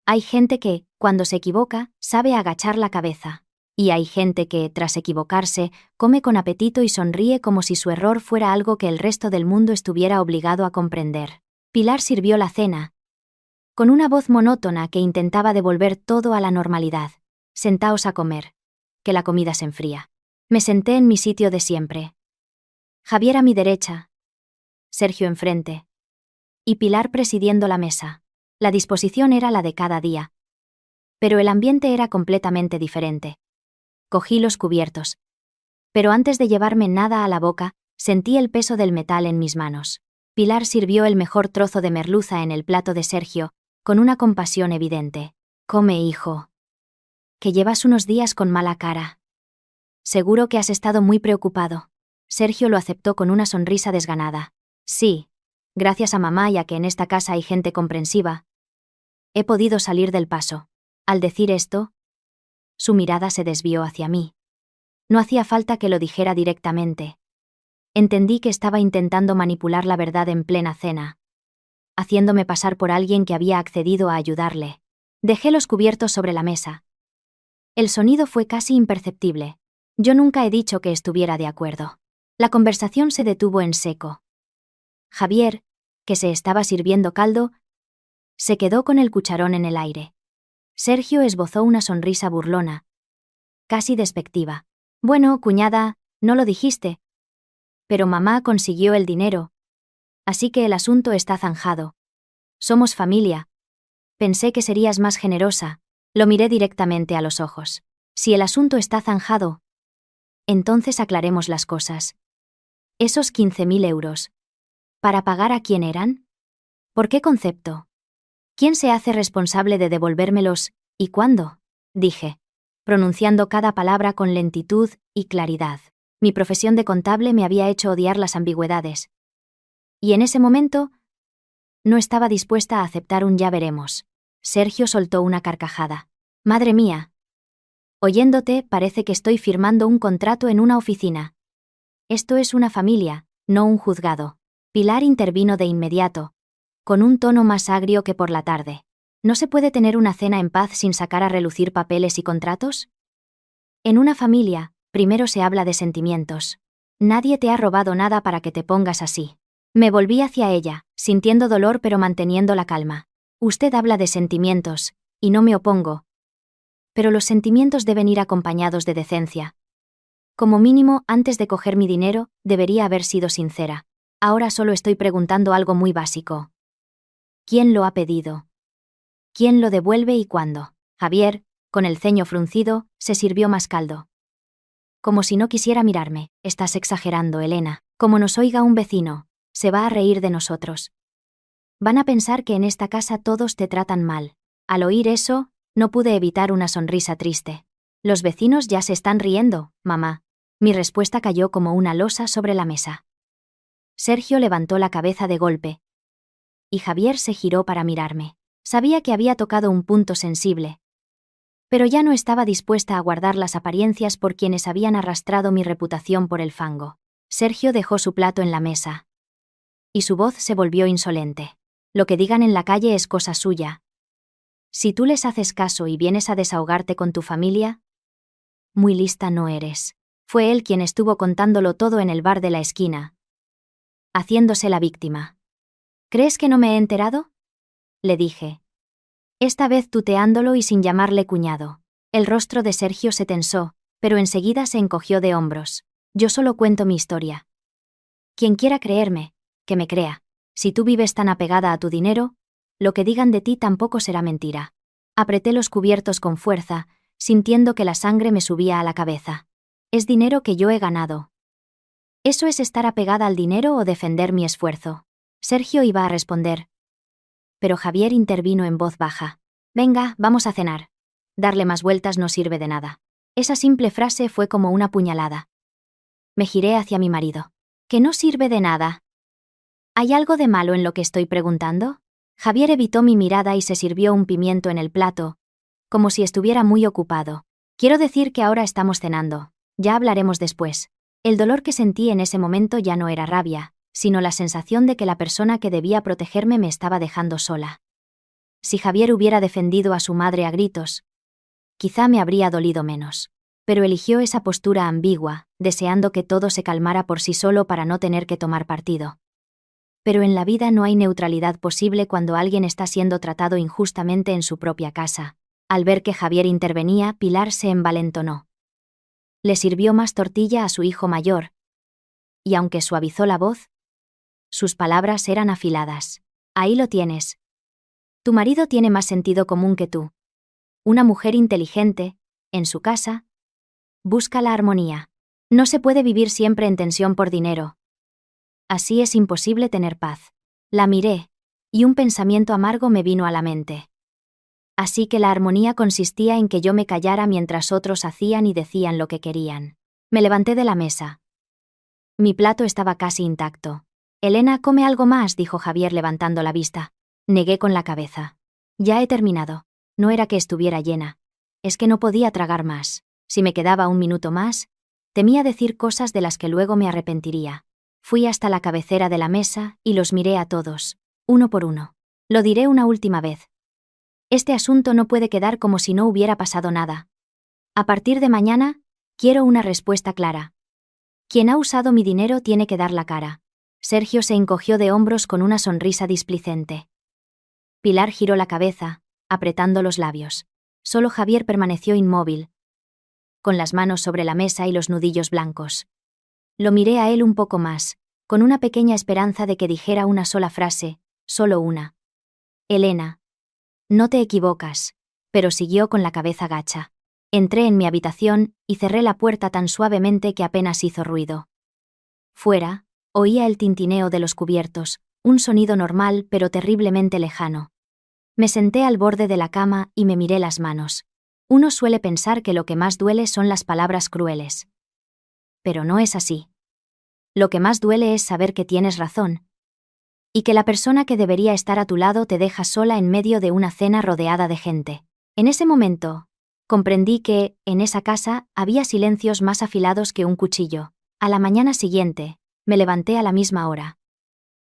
Hay gente que, cuando se equivoca, sabe agachar la cabeza. Y hay gente que, tras equivocarse, come con apetito y sonríe como si su error fuera algo que el resto del mundo estuviera obligado a comprender. Pilar sirvió la cena, con una voz monótona que intentaba devolver todo a la normalidad. Sentaos a comer, que la comida se enfría. Me senté en mi sitio de siempre. Javier a mi derecha, Sergio enfrente, y Pilar presidiendo la mesa. La disposición era la de cada día. Pero el ambiente era completamente diferente. Cogí los cubiertos. Pero antes de llevarme nada a la boca, sentí el peso del metal en mis manos. Pilar sirvió el mejor trozo de merluza en el plato de Sergio, con una compasión evidente. Come, hijo. Que llevas unos días con mala cara. Seguro que has estado muy preocupado. Sergio lo aceptó con una sonrisa desganada. Sí, gracias a mamá y a que en esta casa hay gente comprensiva, he podido salir del paso. Al decir esto, su mirada se desvió hacia mí. No hacía falta que lo dijera directamente. Entendí que estaba intentando manipular la verdad en plena cena, haciéndome pasar por alguien que había accedido a ayudarle. Dejé los cubiertos sobre la mesa. El sonido fue casi imperceptible. Yo nunca he dicho que estuviera de acuerdo. La conversación se detuvo en seco. Javier, que se estaba sirviendo caldo, se quedó con el cucharón en el aire. Sergio esbozó una sonrisa burlona, casi despectiva. Bueno, cuñada, no lo dijiste. Pero mamá consiguió el dinero. Así que el asunto está zanjado. Somos familia. Pensé que serías más generosa. Lo miré directamente a los ojos. Si el asunto está zanjado, entonces aclaremos las cosas. Esos 15.000 euros. ¿Para pagar a quién eran? ¿Por qué concepto? ¿Quién se hace responsable de devolvérmelos, y cuándo? Dije, pronunciando cada palabra con lentitud y claridad. Mi profesión de contable me había hecho odiar las ambigüedades. Y en ese momento, no estaba dispuesta a aceptar un ya veremos. Sergio soltó una carcajada. Madre mía. Oyéndote, parece que estoy firmando un contrato en una oficina. Esto es una familia, no un juzgado. Pilar intervino de inmediato, con un tono más agrio que por la tarde. ¿No se puede tener una cena en paz sin sacar a relucir papeles y contratos? En una familia, primero se habla de sentimientos. Nadie te ha robado nada para que te pongas así. Me volví hacia ella, sintiendo dolor pero manteniendo la calma. Usted habla de sentimientos, y no me opongo. Pero los sentimientos deben ir acompañados de decencia. Como mínimo, antes de coger mi dinero, debería haber sido sincera. Ahora solo estoy preguntando algo muy básico. ¿Quién lo ha pedido? ¿Quién lo devuelve y cuándo? Javier, Con el ceño fruncido, se sirvió más caldo. Como si no quisiera mirarme. Estás exagerando, Elena. Como nos oiga un vecino, se va a reír de nosotros. Van a pensar que en esta casa todos te tratan mal. Al oír eso, no pude evitar una sonrisa triste. Los vecinos ya se están riendo, mamá. Mi respuesta cayó como una losa sobre la mesa. Sergio levantó la cabeza de golpe. Y Javier se giró para mirarme. Sabía que había tocado un punto sensible. Pero ya no estaba dispuesta a guardar las apariencias por quienes habían arrastrado mi reputación por el fango. Sergio dejó su plato en la mesa. Y su voz se volvió insolente. Lo que digan en la calle es cosa suya. Si tú les haces caso y vienes a desahogarte con tu familia, muy lista no eres. Fue él quien estuvo contándolo todo en el bar de la esquina, haciéndose la víctima. ¿Crees que no me he enterado?, le dije. Esta vez tuteándolo y sin llamarle cuñado. El rostro de Sergio se tensó, pero enseguida se encogió de hombros. Yo solo cuento mi historia. Quien quiera creerme, que me crea. Si tú vives tan apegada a tu dinero, lo que digan de ti tampoco será mentira. Apreté los cubiertos con fuerza, sintiendo que la sangre me subía a la cabeza. Es dinero que yo he ganado. ¿Eso es estar apegada al dinero o defender mi esfuerzo? Sergio iba a responder. Pero Javier intervino en voz baja. Venga, vamos a cenar. Darle más vueltas no sirve de nada. Esa simple frase fue como una puñalada. Me giré hacia mi marido. ¿Que no sirve de nada? ¿Hay algo de malo en lo que estoy preguntando? Javier evitó mi mirada y se sirvió un pimiento en el plato, como si estuviera muy ocupado. Quiero decir que ahora estamos cenando. Ya hablaremos después. El dolor que sentí en ese momento ya no era rabia, sino la sensación de que la persona que debía protegerme me estaba dejando sola. Si Javier hubiera defendido a su madre a gritos, quizá me habría dolido menos. Pero eligió esa postura ambigua, deseando que todo se calmara por sí solo para no tener que tomar partido. Pero en la vida no hay neutralidad posible cuando alguien está siendo tratado injustamente en su propia casa. Al ver que Javier intervenía, Pilar se envalentonó. Le sirvió más tortilla a su hijo mayor, y aunque suavizó la voz, sus palabras eran afiladas. Ahí lo tienes. Tu marido tiene más sentido común que tú. Una mujer inteligente, en su casa, busca la armonía. No se puede vivir siempre en tensión por dinero. Así es imposible tener paz. La miré, y un pensamiento amargo me vino a la mente. Así que la armonía consistía en que yo me callara mientras otros hacían y decían lo que querían. Me levanté de la mesa. Mi plato estaba casi intacto. Elena, come algo más, dijo Javier levantando la vista. Negué con la cabeza. Ya he terminado. No era que estuviera llena. Es que no podía tragar más. Si me quedaba un minuto más, temía decir cosas de las que luego me arrepentiría. Fui hasta la cabecera de la mesa y los miré a todos, uno por uno. Lo diré una última vez. Este asunto no puede quedar como si no hubiera pasado nada. A partir de mañana, quiero una respuesta clara. Quien ha usado mi dinero tiene que dar la cara. Sergio se encogió de hombros con una sonrisa displicente. Pilar giró la cabeza, apretando los labios. Solo Javier permaneció inmóvil, con las manos sobre la mesa y los nudillos blancos. Lo miré a él un poco más, con una pequeña esperanza de que dijera una sola frase, solo una. Elena. No te equivocas, pero siguió con la cabeza gacha. Entré en mi habitación y cerré la puerta tan suavemente que apenas hizo ruido. Fuera, oía el tintineo de los cubiertos, un sonido normal pero terriblemente lejano. Me senté al borde de la cama y me miré las manos. Uno suele pensar que lo que más duele son las palabras crueles. Pero no es así. Lo que más duele es saber que tienes razón, y que la persona que debería estar a tu lado te deja sola en medio de una cena rodeada de gente. En ese momento, comprendí que, en esa casa, había silencios más afilados que un cuchillo. A la mañana siguiente, me levanté a la misma hora.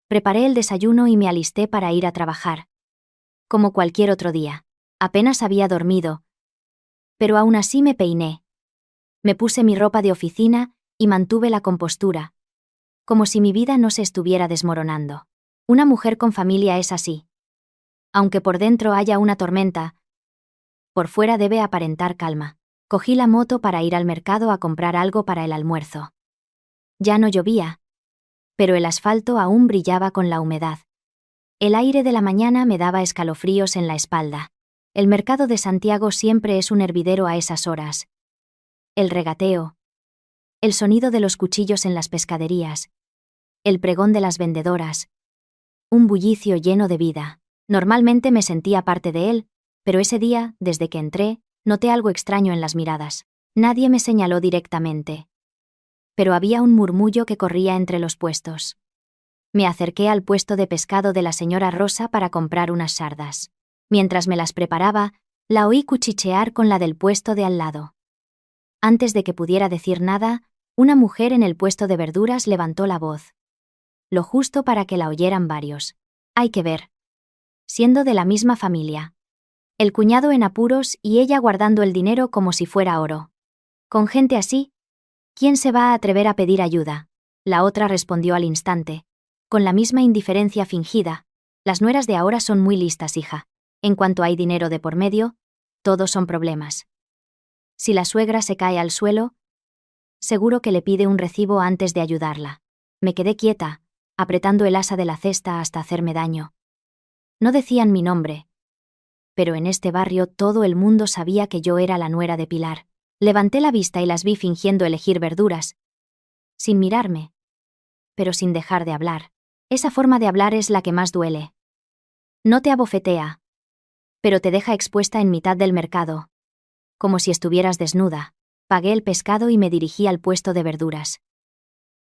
Preparé el desayuno y me alisté para ir a trabajar. Como cualquier otro día. Apenas había dormido, pero aún así me peiné. Me puse mi ropa de oficina y mantuve la compostura, como si mi vida no se estuviera desmoronando. Una mujer con familia es así. Aunque por dentro haya una tormenta, por fuera debe aparentar calma. Cogí la moto para ir al mercado a comprar algo para el almuerzo. Ya no llovía, pero el asfalto aún brillaba con la humedad. El aire de la mañana me daba escalofríos en la espalda. El mercado de Santiago siempre es un hervidero a esas horas. El regateo. El sonido de los cuchillos en las pescaderías. El pregón de las vendedoras. Un bullicio lleno de vida. Normalmente me sentía parte de él, pero ese día, desde que entré, noté algo extraño en las miradas. Nadie me señaló directamente. Pero había un murmullo que corría entre los puestos. Me acerqué al puesto de pescado de la señora Rosa para comprar unas sardas. Mientras me las preparaba, la oí cuchichear con la del puesto de al lado. Antes de que pudiera decir nada, una mujer en el puesto de verduras levantó la voz. Lo justo para que la oyeran varios. Hay que ver. Siendo de la misma familia. El cuñado en apuros y ella guardando el dinero como si fuera oro. Con gente así, ¿quién se va a atrever a pedir ayuda? La otra respondió al instante. Con la misma indiferencia fingida. Las nueras de ahora son muy listas, hija. En cuanto hay dinero de por medio, todos son problemas. Si la suegra se cae al suelo, seguro que le pide un recibo antes de ayudarla. Me quedé quieta, apretando el asa de la cesta hasta hacerme daño. No decían mi nombre. Pero en este barrio todo el mundo sabía que yo era la nuera de Pilar. Levanté la vista y las vi fingiendo elegir verduras. Sin mirarme. Pero sin dejar de hablar. Esa forma de hablar es la que más duele. No te abofetea. Pero te deja expuesta en mitad del mercado. Como si estuvieras desnuda. Pagué el pescado y me dirigí al puesto de verduras.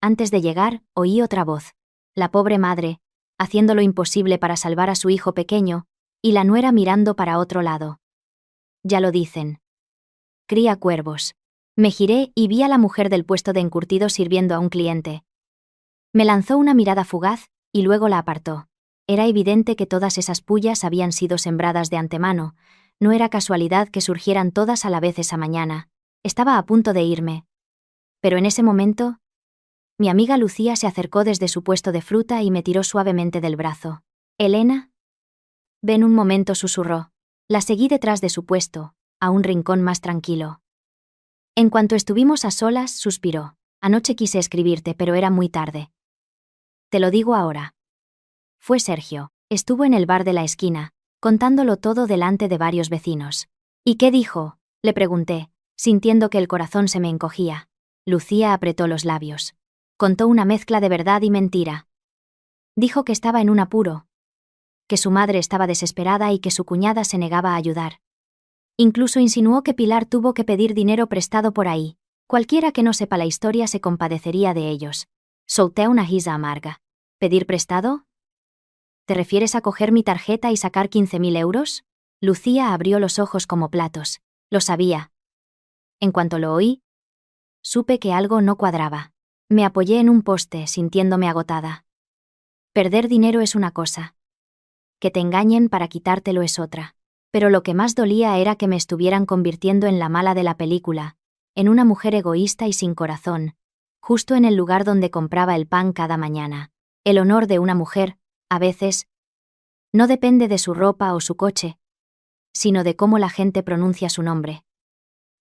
Antes de llegar, oí otra voz. La pobre madre, haciendo lo imposible para salvar a su hijo pequeño, y la nuera mirando para otro lado. Ya lo dicen. Cría cuervos. Me giré y vi a la mujer del puesto de encurtido sirviendo a un cliente. Me lanzó una mirada fugaz, y luego la apartó. Era evidente que todas esas pullas habían sido sembradas de antemano. No era casualidad que surgieran todas a la vez esa mañana. Estaba a punto de irme. Pero en ese momento, mi amiga Lucía se acercó desde su puesto de fruta y me tiró suavemente del brazo. «Elena». «Ven un momento», susurró. La seguí detrás de su puesto, a un rincón más tranquilo. En cuanto estuvimos a solas, suspiró. «Anoche quise escribirte, pero era muy tarde. Te lo digo ahora». Fue Sergio. Estuvo en el bar de la esquina, contándolo todo delante de varios vecinos. «¿Y qué dijo?», le pregunté, sintiendo que el corazón se me encogía. Lucía apretó los labios. Contó una mezcla de verdad y mentira. Dijo que estaba en un apuro, que su madre estaba desesperada y que su cuñada se negaba a ayudar. Incluso insinuó que Pilar tuvo que pedir dinero prestado por ahí. Cualquiera que no sepa la historia se compadecería de ellos. Solté una risa amarga. ¿Pedir prestado? ¿Te refieres a coger mi tarjeta y sacar 15.000 euros? Lucía abrió los ojos como platos. Lo sabía. En cuanto lo oí, supe que algo no cuadraba. Me apoyé en un poste, sintiéndome agotada. Perder dinero es una cosa. Que te engañen para quitártelo es otra. Pero lo que más dolía era que me estuvieran convirtiendo en la mala de la película, en una mujer egoísta y sin corazón, justo en el lugar donde compraba el pan cada mañana. El honor de una mujer, a veces, no depende de su ropa o su coche, sino de cómo la gente pronuncia su nombre.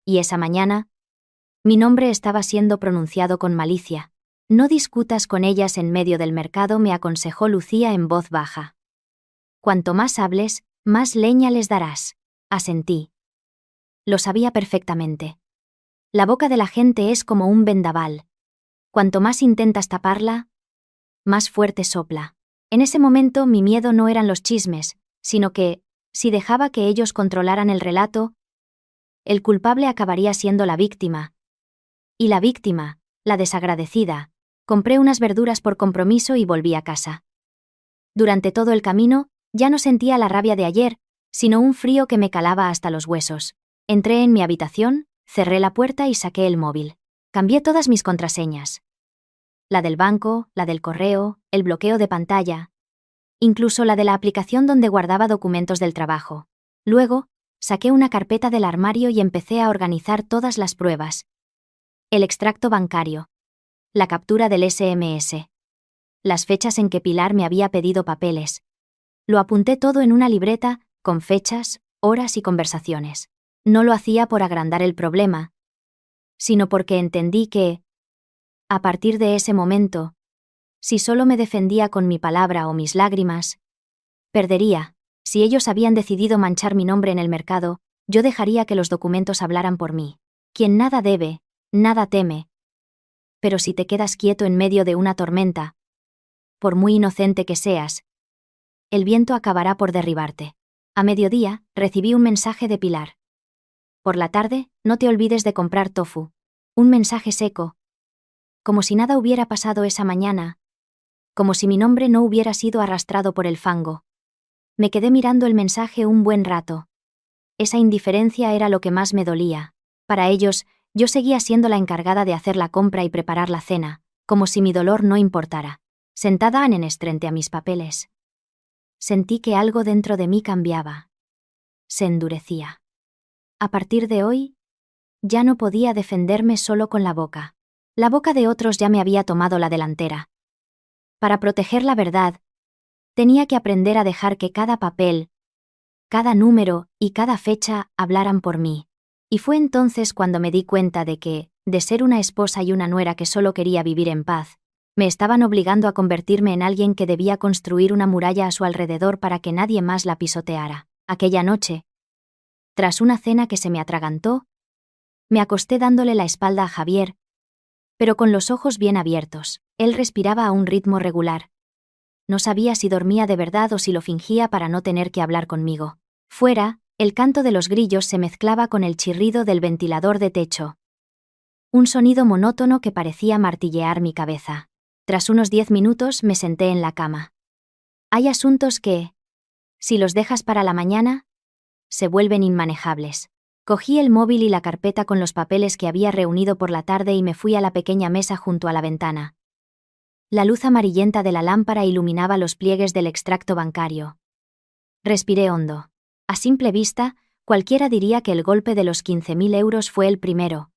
Y esa mañana, mi nombre estaba siendo pronunciado con malicia. «No discutas con ellas en medio del mercado», me aconsejó Lucía en voz baja. «Cuanto más hables, más leña les darás». Asentí. Lo sabía perfectamente. La boca de la gente es como un vendaval. Cuanto más intentas taparla, más fuerte sopla. En ese momento mi miedo no eran los chismes, sino que, si dejaba que ellos controlaran el relato, el culpable acabaría siendo la víctima. Y la víctima, la desagradecida. Compré unas verduras por compromiso y volví a casa. Durante todo el camino, ya no sentía la rabia de ayer, sino un frío que me calaba hasta los huesos. Entré en mi habitación, cerré la puerta y saqué el móvil. Cambié todas mis contraseñas. La del banco, la del correo, el bloqueo de pantalla. Incluso la de la aplicación donde guardaba documentos del trabajo. Luego, saqué una carpeta del armario y empecé a organizar todas las pruebas. El extracto bancario. La captura del SMS. Las fechas en que Pilar me había pedido papeles. Lo apunté todo en una libreta, con fechas, horas y conversaciones. No lo hacía por agrandar el problema, sino porque entendí que, a partir de ese momento, si solo me defendía con mi palabra o mis lágrimas, perdería. Si Si ellos habían decidido manchar mi nombre en el mercado, yo dejaría que los documentos hablaran por mí. Quien nada debe, nada teme. Pero si te quedas quieto en medio de una tormenta, por muy inocente que seas, el viento acabará por derribarte. A mediodía, recibí un mensaje de Pilar. Por la tarde, no te olvides de comprar tofu. Un mensaje seco. Como si nada hubiera pasado esa mañana. Como si mi nombre no hubiera sido arrastrado por el fango. Me quedé mirando el mensaje un buen rato. Esa indiferencia era lo que más me dolía. Para ellos, yo seguía siendo la encargada de hacer la compra y preparar la cena, como si mi dolor no importara. Sentada en frente a mis papeles. Sentí que algo dentro de mí cambiaba. Se endurecía. A partir de hoy, ya no podía defenderme solo con la boca. La boca de otros ya me había tomado la delantera. Para proteger la verdad, tenía que aprender a dejar que cada papel, cada número y cada fecha hablaran por mí. Y fue entonces cuando me di cuenta de que, de ser una esposa y una nuera que solo quería vivir en paz, me estaban obligando a convertirme en alguien que debía construir una muralla a su alrededor para que nadie más la pisoteara. Aquella noche, tras una cena que se me atragantó, me acosté dándole la espalda a Javier, pero con los ojos bien abiertos. Él respiraba a un ritmo regular. No sabía si dormía de verdad o si lo fingía para no tener que hablar conmigo. Fuera, el canto de los grillos se mezclaba con el chirrido del ventilador de techo. Un sonido monótono que parecía martillear mi cabeza. Tras unos 10 minutos me senté en la cama. Hay asuntos que, si los dejas para la mañana, se vuelven inmanejables. Cogí el móvil y la carpeta con los papeles que había reunido por la tarde y me fui a la pequeña mesa junto a la ventana. La luz amarillenta de la lámpara iluminaba los pliegues del extracto bancario. Respiré hondo. A simple vista, cualquiera diría que el golpe de los 15.000 euros fue el primero.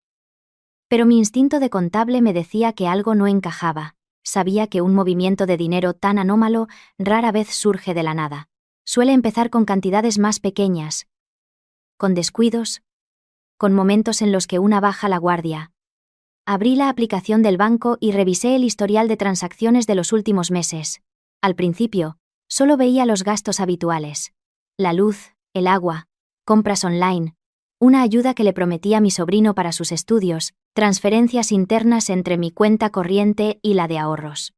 Pero mi instinto de contable me decía que algo no encajaba. Sabía que un movimiento de dinero tan anómalo rara vez surge de la nada. Suele empezar con cantidades más pequeñas, con descuidos, con momentos en los que una baja la guardia. Abrí la aplicación del banco y revisé el historial de transacciones de los últimos meses. Al principio, solo veía los gastos habituales. La luz, el agua, compras online, una ayuda que le prometí a mi sobrino para sus estudios, transferencias internas entre mi cuenta corriente y la de ahorros.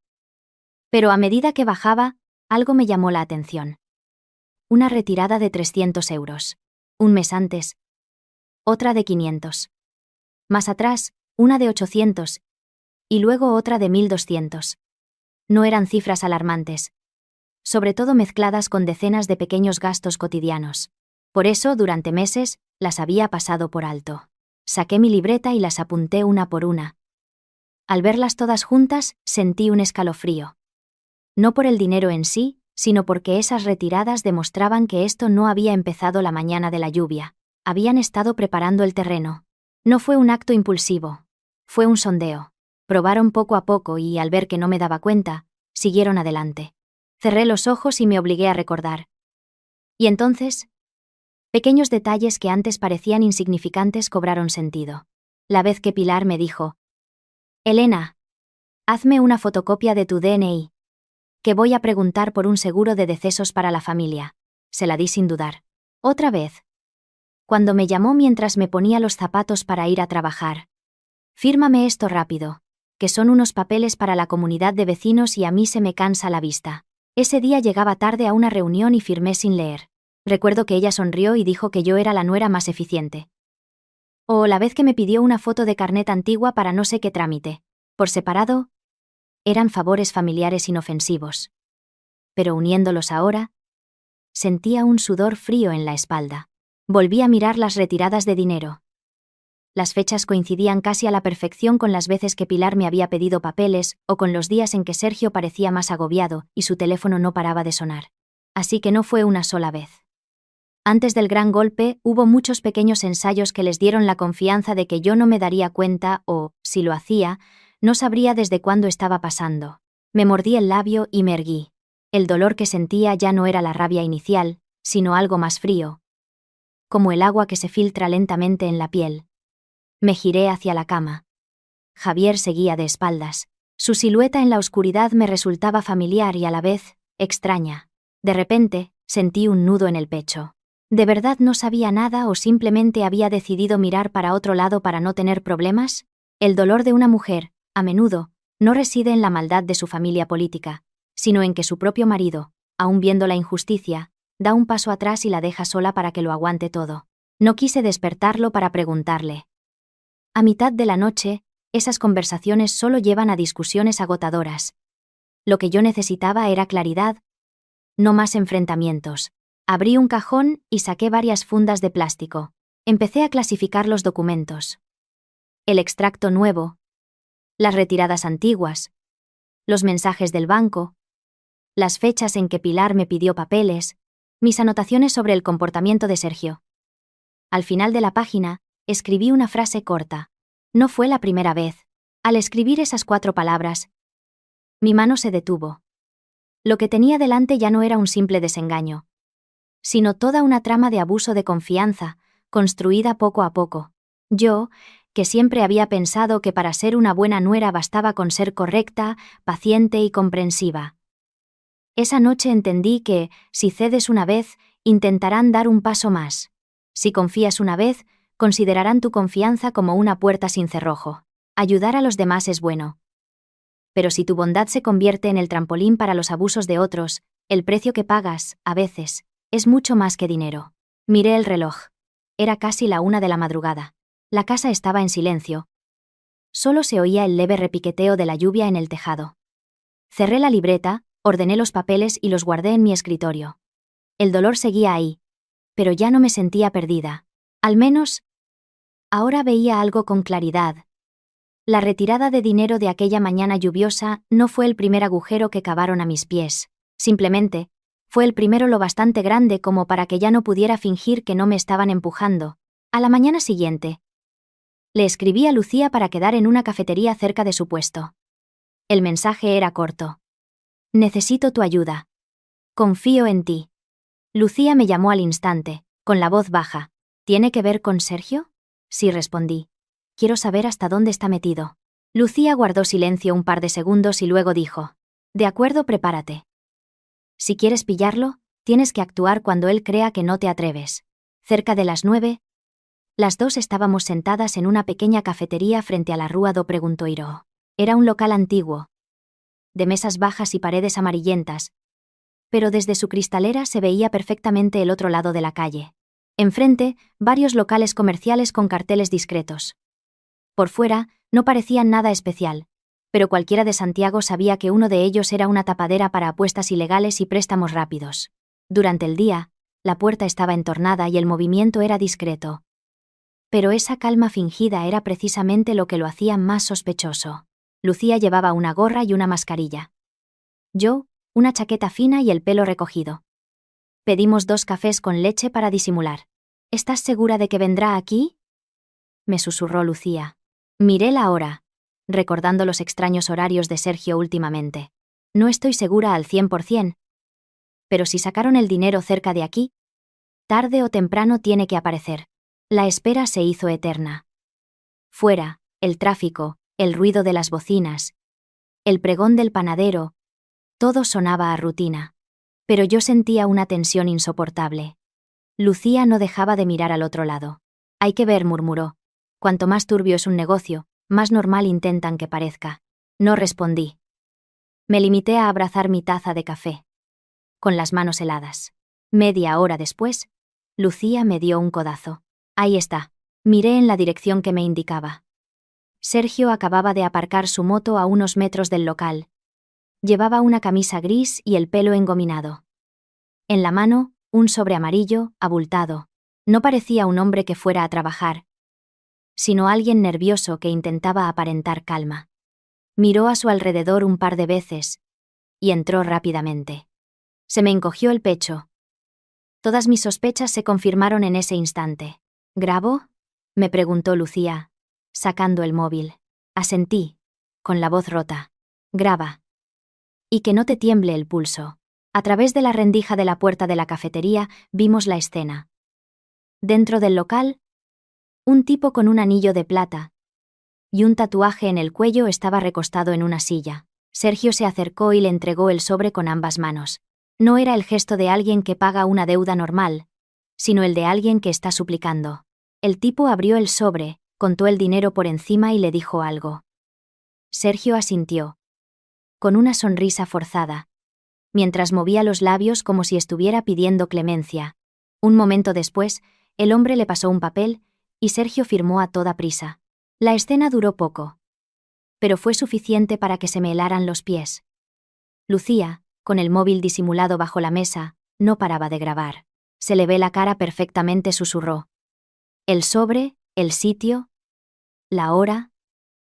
Pero a medida que bajaba, algo me llamó la atención. Una retirada de 300 euros. Un mes antes. Otra de 500. Más atrás, una de 800. Y luego otra de 1.200. No eran cifras alarmantes. Sobre todo mezcladas con decenas de pequeños gastos cotidianos. Por eso, durante meses, las había pasado por alto. Saqué mi libreta y las apunté una por una. Al verlas todas juntas, sentí un escalofrío. No por el dinero en sí, sino porque esas retiradas demostraban que esto no había empezado la mañana de la lluvia. Habían estado preparando el terreno. No fue un acto impulsivo. Fue un sondeo. Probaron poco a poco y, al ver que no me daba cuenta, siguieron adelante. Cerré los ojos y me obligué a recordar. Y entonces, pequeños detalles que antes parecían insignificantes cobraron sentido. La vez que Pilar me dijo: «Elena, hazme una fotocopia de tu DNI, que voy a preguntar por un seguro de decesos para la familia». Se la di sin dudar. Otra vez. Cuando me llamó mientras me ponía los zapatos para ir a trabajar. «Fírmame esto rápido, que son unos papeles para la comunidad de vecinos y a mí se me cansa la vista». Ese día llegaba tarde a una reunión y firmé sin leer. Recuerdo que ella sonrió y dijo que yo era la nuera más eficiente. O la vez que me pidió una foto de carnet antigua para no sé qué trámite. Por separado, eran favores familiares inofensivos. Pero uniéndolos ahora, sentía un sudor frío en la espalda. Volví a mirar las retiradas de dinero. Las fechas coincidían casi a la perfección con las veces que Pilar me había pedido papeles, o con los días en que Sergio parecía más agobiado y su teléfono no paraba de sonar. Así que no fue una sola vez. Antes del gran golpe, hubo muchos pequeños ensayos que les dieron la confianza de que yo no me daría cuenta o, si lo hacía, no sabría desde cuándo estaba pasando. Me mordí el labio y me erguí. El dolor que sentía ya no era la rabia inicial, sino algo más frío. Como el agua que se filtra lentamente en la piel. Me giré hacia la cama. Javier seguía de espaldas. Su silueta en la oscuridad me resultaba familiar y a la vez, extraña. De repente, Sentí un nudo en el pecho. ¿De verdad no sabía nada o simplemente había decidido mirar para otro lado para no tener problemas? El dolor de una mujer, a menudo, no reside en la maldad de su familia política, sino en que su propio marido, aun viendo la injusticia, da un paso atrás y la deja sola para que lo aguante todo. No quise despertarlo para preguntarle. A mitad de la noche, esas conversaciones solo llevan a discusiones agotadoras. Lo que yo necesitaba era claridad, no más enfrentamientos. Abrí un cajón y saqué varias fundas de plástico. Empecé a clasificar los documentos. El extracto nuevo, las retiradas antiguas, los mensajes del banco, las fechas en que Pilar me pidió papeles, mis anotaciones sobre el comportamiento de Sergio. Al final de la página, escribí una frase corta. No fue la primera vez. Al escribir esas 4 palabras, mi mano se detuvo. Lo que tenía delante ya no era un simple desengaño, sino toda una trama de abuso de confianza, construida poco a poco. Yo, que siempre había pensado que para ser una buena nuera bastaba con ser correcta, paciente y comprensiva. Esa noche entendí que, si cedes una vez, intentarán dar un paso más. Si confías una vez, considerarán tu confianza como una puerta sin cerrojo. Ayudar a los demás es bueno. Pero si tu bondad se convierte en el trampolín para los abusos de otros, el precio que pagas, a veces, es mucho más que dinero. Miré el reloj. Era casi la 1 de la madrugada. La casa estaba en silencio. Solo se oía el leve repiqueteo de la lluvia en el tejado. Cerré la libreta, ordené los papeles y los guardé en mi escritorio. El dolor seguía ahí, pero ya no me sentía perdida. Al menos, ahora veía algo con claridad. La retirada de dinero de aquella mañana lluviosa no fue el primer agujero que cavaron a mis pies. Simplemente, fue el primero lo bastante grande como para que ya no pudiera fingir que no me estaban empujando. A la mañana siguiente, le escribí a Lucía para quedar en una cafetería cerca de su puesto. El mensaje era corto. Necesito tu ayuda. Confío en ti. Lucía me llamó al instante, con la voz baja. ¿Tiene que ver con Sergio? Sí, respondí. Quiero saber hasta dónde está metido. Lucía guardó silencio un par de segundos y luego dijo. De acuerdo, prepárate. Si quieres pillarlo, tienes que actuar cuando él crea que no te atreves. Cerca de las 9, las dos estábamos sentadas en una pequeña cafetería frente a la Rua do Preguntoiro. Era un local antiguo, de mesas bajas y paredes amarillentas, pero desde su cristalera se veía perfectamente el otro lado de la calle. Enfrente, varios locales comerciales con carteles discretos. Por fuera, no parecían nada especial, pero cualquiera de Santiago sabía que uno de ellos era una tapadera para apuestas ilegales y préstamos rápidos. Durante el día, la puerta estaba entornada y el movimiento era discreto. Pero esa calma fingida era precisamente lo que lo hacía más sospechoso. Lucía llevaba una gorra y una mascarilla. Yo, una chaqueta fina y el pelo recogido. Pedimos 2 cafés con leche para disimular. ¿Estás segura de que vendrá aquí?, me susurró Lucía. Miré la hora, recordando los extraños horarios de Sergio últimamente. No estoy segura al 100%. Pero si sacaron el dinero cerca de aquí, tarde o temprano tiene que aparecer. La espera se hizo eterna. Fuera, el tráfico, el ruido de las bocinas, el pregón del panadero, todo sonaba a rutina. Pero yo sentía una tensión insoportable. Lucía no dejaba de mirar al otro lado. Hay que ver, murmuró. Cuanto más turbio es un negocio, más normal intentan que parezca. No respondí. Me limité a abrazar mi taza de café, con las manos heladas. Media hora después, Lucía me dio un codazo. Ahí está. Miré en la dirección que me indicaba. Sergio acababa de aparcar su moto a unos metros del local. Llevaba una camisa gris y el pelo engominado. En la mano, un sobre amarillo, abultado. No parecía un hombre que fuera a trabajar, sino alguien nervioso que intentaba aparentar calma. Miró a su alrededor un par de veces, y entró rápidamente. Se me encogió el pecho. Todas mis sospechas se confirmaron en ese instante. ¿Grabo?, me preguntó Lucía, sacando el móvil. Asentí, con la voz rota. Graba. Y que no te tiemble el pulso. A través de la rendija de la puerta de la cafetería vimos la escena. Dentro del local, un tipo con un anillo de plata y un tatuaje en el cuello estaba recostado en una silla. Sergio se acercó y le entregó el sobre con ambas manos. No era el gesto de alguien que paga una deuda normal, sino el de alguien que está suplicando. El tipo abrió el sobre, contó el dinero por encima y le dijo algo. Sergio asintió. Con una sonrisa forzada, mientras movía los labios como si estuviera pidiendo clemencia. Un momento después, el hombre le pasó un papel, y Sergio firmó a toda prisa. La escena duró poco, pero fue suficiente para que se me helaran los pies. Lucía, con el móvil disimulado bajo la mesa, no paraba de grabar. Se le ve la cara perfectamente, susurró. El sobre, el sitio, la hora,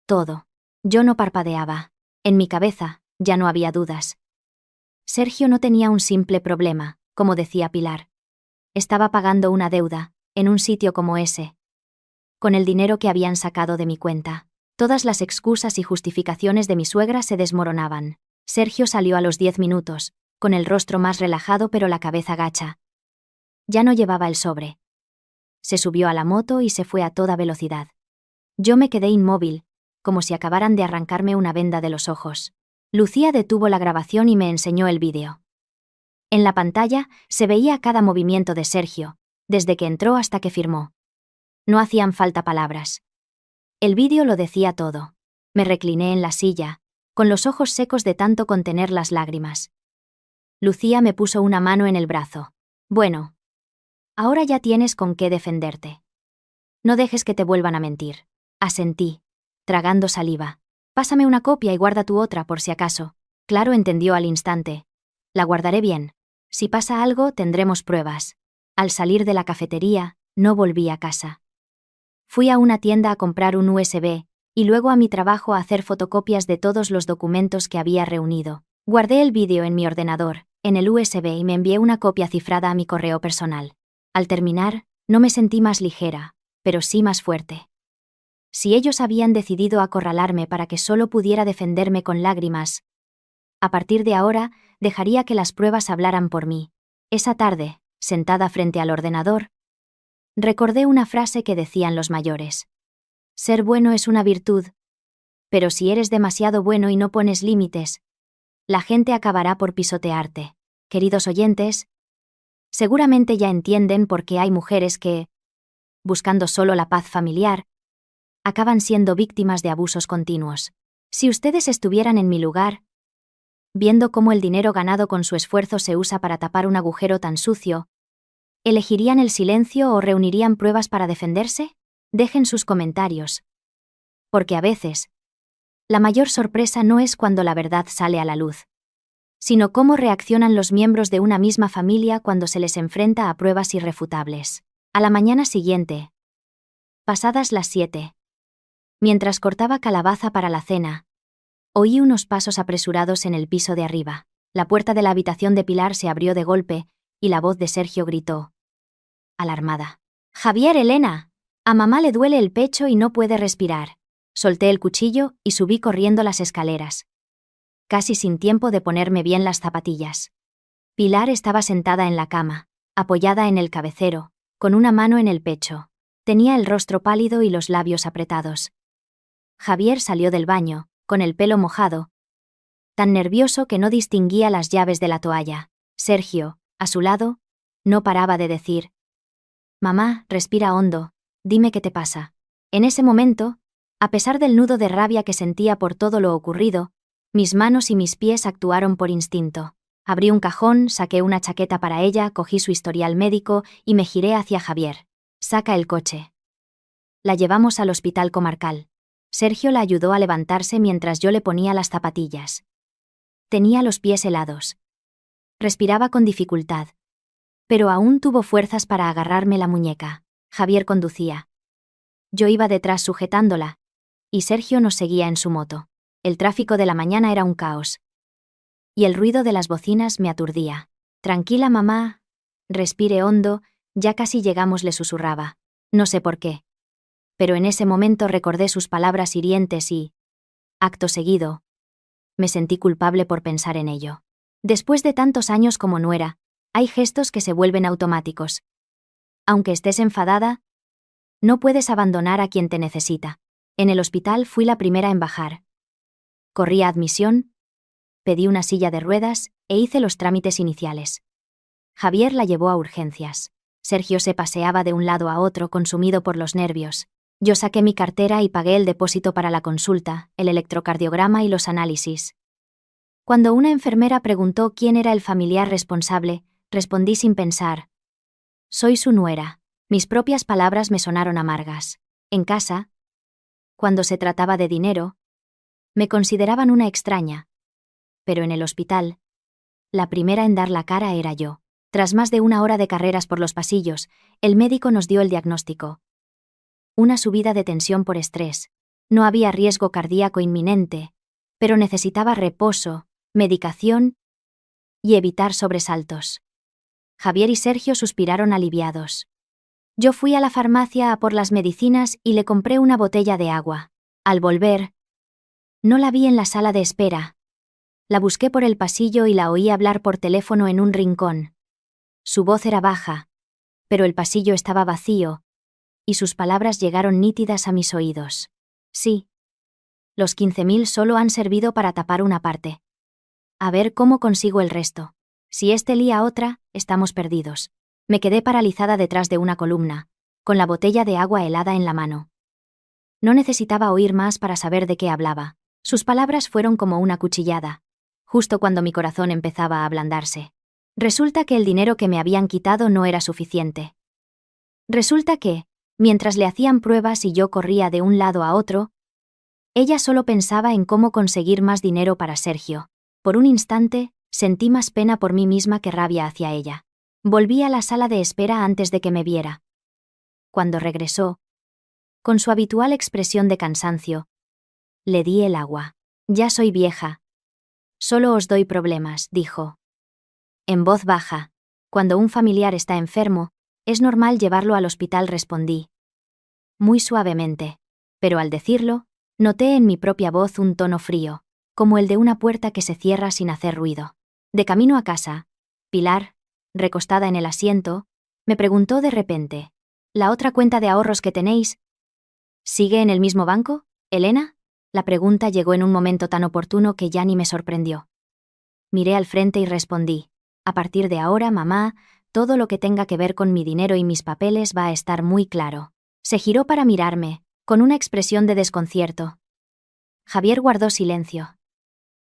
todo. Yo no parpadeaba. En mi cabeza, ya no había dudas. Sergio no tenía un simple problema, como decía Pilar. Estaba pagando una deuda, en un sitio como ese. Con el dinero que habían sacado de mi cuenta. Todas las excusas y justificaciones de mi suegra se desmoronaban. Sergio salió a los 10 minutos, con el rostro más relajado pero la cabeza gacha. Ya no llevaba el sobre. Se subió a la moto y se fue a toda velocidad. Yo me quedé inmóvil, como si acabaran de arrancarme una venda de los ojos. Lucía detuvo la grabación y me enseñó el vídeo. En la pantalla se veía cada movimiento de Sergio, desde que entró hasta que firmó. No hacían falta palabras. El vídeo lo decía todo. Me recliné en la silla, con los ojos secos de tanto contener las lágrimas. Lucía me puso una mano en el brazo. Bueno. Ahora ya tienes con qué defenderte. No dejes que te vuelvan a mentir. Asentí, tragando saliva. Pásame una copia y guarda tu otra por si acaso. Claro, entendió al instante. La guardaré bien. Si pasa algo, tendremos pruebas. Al salir de la cafetería, no volví a casa. Fui a una tienda a comprar un USB, y luego a mi trabajo a hacer fotocopias de todos los documentos que había reunido. Guardé el vídeo en mi ordenador, en el USB, y me envié una copia cifrada a mi correo personal. Al terminar, no me sentí más ligera, pero sí más fuerte. Si ellos habían decidido acorralarme para que solo pudiera defenderme con lágrimas, a partir de ahora, dejaría que las pruebas hablaran por mí. Esa tarde, sentada frente al ordenador, recordé una frase que decían los mayores. Ser bueno es una virtud, pero si eres demasiado bueno y no pones límites, la gente acabará por pisotearte. Queridos oyentes, seguramente ya entienden por qué hay mujeres que, buscando solo la paz familiar, acaban siendo víctimas de abusos continuos. Si ustedes estuvieran en mi lugar, viendo cómo el dinero ganado con su esfuerzo se usa para tapar un agujero tan sucio, ¿elegirían el silencio o reunirían pruebas para defenderse? Dejen sus comentarios. Porque a veces, la mayor sorpresa no es cuando la verdad sale a la luz, sino cómo reaccionan los miembros de una misma familia cuando se les enfrenta a pruebas irrefutables. A la mañana siguiente, pasadas las 7, mientras cortaba calabaza para la cena, oí unos pasos apresurados en el piso de arriba. La puerta de la habitación de Pilar se abrió de golpe, y la voz de Sergio gritó, alarmada. «Javier, Elena, a mamá le duele el pecho y no puede respirar». Solté el cuchillo y subí corriendo las escaleras, casi sin tiempo de ponerme bien las zapatillas. Pilar estaba sentada en la cama, apoyada en el cabecero, con una mano en el pecho. Tenía el rostro pálido y los labios apretados. Javier salió del baño, con el pelo mojado, tan nervioso que no distinguía las llaves de la toalla. Sergio, a su lado, no paraba de decir: «Mamá, respira hondo, dime qué te pasa». En ese momento, a pesar del nudo de rabia que sentía por todo lo ocurrido, mis manos y mis pies actuaron por instinto. Abrí un cajón, saqué una chaqueta para ella, cogí su historial médico y me giré hacia Javier. «Saca el coche». La llevamos al hospital comarcal. Sergio la ayudó a levantarse mientras yo le ponía las zapatillas. Tenía los pies helados. Respiraba con dificultad, pero aún tuvo fuerzas para agarrarme la muñeca. Javier conducía. Yo iba detrás sujetándola, y Sergio nos seguía en su moto. El tráfico de la mañana era un caos, y el ruido de las bocinas me aturdía. «Tranquila, mamá, respire hondo, ya casi llegamos», le susurraba. No sé por qué, pero en ese momento recordé sus palabras hirientes y, acto seguido, me sentí culpable por pensar en ello. Después de tantos años como nuera, hay gestos que se vuelven automáticos. Aunque estés enfadada, no puedes abandonar a quien te necesita. En el hospital fui la primera en bajar. Corrí a admisión, pedí una silla de ruedas e hice los trámites iniciales. Javier la llevó a urgencias. Sergio se paseaba de un lado a otro consumido por los nervios. Yo saqué mi cartera y pagué el depósito para la consulta, el electrocardiograma y los análisis. Cuando una enfermera preguntó quién era el familiar responsable, respondí sin pensar. Soy su nuera. Mis propias palabras me sonaron amargas. En casa, cuando se trataba de dinero, me consideraban una extraña. Pero en el hospital, la primera en dar la cara era yo. Tras más de una hora de carreras por los pasillos, el médico nos dio el diagnóstico. Una subida de tensión por estrés. No había riesgo cardíaco inminente, pero necesitaba reposo, medicación y evitar sobresaltos. Javier y Sergio suspiraron aliviados. Yo fui a la farmacia a por las medicinas y le compré una botella de agua. Al volver, no la vi en la sala de espera. La busqué por el pasillo y la oí hablar por teléfono en un rincón. Su voz era baja, pero el pasillo estaba vacío, y sus palabras llegaron nítidas a mis oídos. Sí. Los 15.000 solo han servido para tapar una parte. A ver cómo consigo el resto. Si este lía otra, estamos perdidos. Me quedé paralizada detrás de una columna, con la botella de agua helada en la mano. No necesitaba oír más para saber de qué hablaba. Sus palabras fueron como una cuchillada, justo cuando mi corazón empezaba a ablandarse. Resulta que el dinero que me habían quitado no era suficiente. Resulta que, mientras le hacían pruebas y yo corría de un lado a otro, ella solo pensaba en cómo conseguir más dinero para Sergio. Por un instante, sentí más pena por mí misma que rabia hacia ella. Volví a la sala de espera antes de que me viera. Cuando regresó, con su habitual expresión de cansancio, le di el agua. Ya soy vieja. Solo os doy problemas, dijo. En voz baja. Cuando un familiar está enfermo, es normal llevarlo al hospital, respondí. Muy suavemente. Pero al decirlo, noté en mi propia voz un tono frío, como el de una puerta que se cierra sin hacer ruido. De camino a casa, Pilar, recostada en el asiento, me preguntó de repente: ¿La otra cuenta de ahorros que tenéis sigue en el mismo banco, Elena? La pregunta llegó en un momento tan oportuno que ya ni me sorprendió. Miré al frente y respondí: a partir de ahora, mamá, todo lo que tenga que ver con mi dinero y mis papeles va a estar muy claro. Se giró para mirarme, con una expresión de desconcierto. Javier guardó silencio.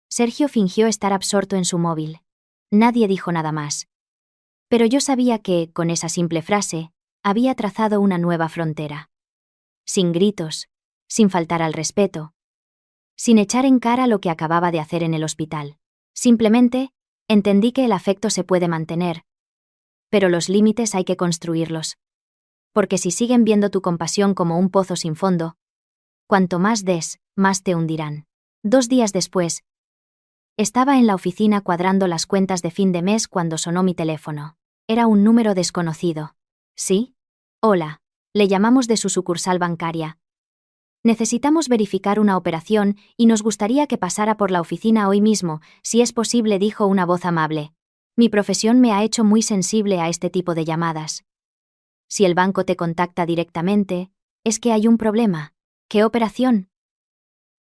Sergio fingió estar absorto en su móvil. Nadie dijo nada más. Pero yo sabía que, con esa simple frase, había trazado una nueva frontera. Sin gritos, sin faltar al respeto, sin echar en cara lo que acababa de hacer en el hospital. Simplemente, entendí que el afecto se puede mantener, pero los límites hay que construirlos. Porque si siguen viendo tu compasión como un pozo sin fondo, cuanto más des, más te hundirán. 2 días después, estaba en la oficina cuadrando las cuentas de fin de mes cuando sonó mi teléfono. Era un número desconocido. ¿Sí? Hola. Le llamamos de su sucursal bancaria. Necesitamos verificar una operación y nos gustaría que pasara por la oficina hoy mismo, si es posible, dijo una voz amable. Mi profesión me ha hecho muy sensible a este tipo de llamadas. Si el banco te contacta directamente, es que hay un problema. ¿Qué operación?,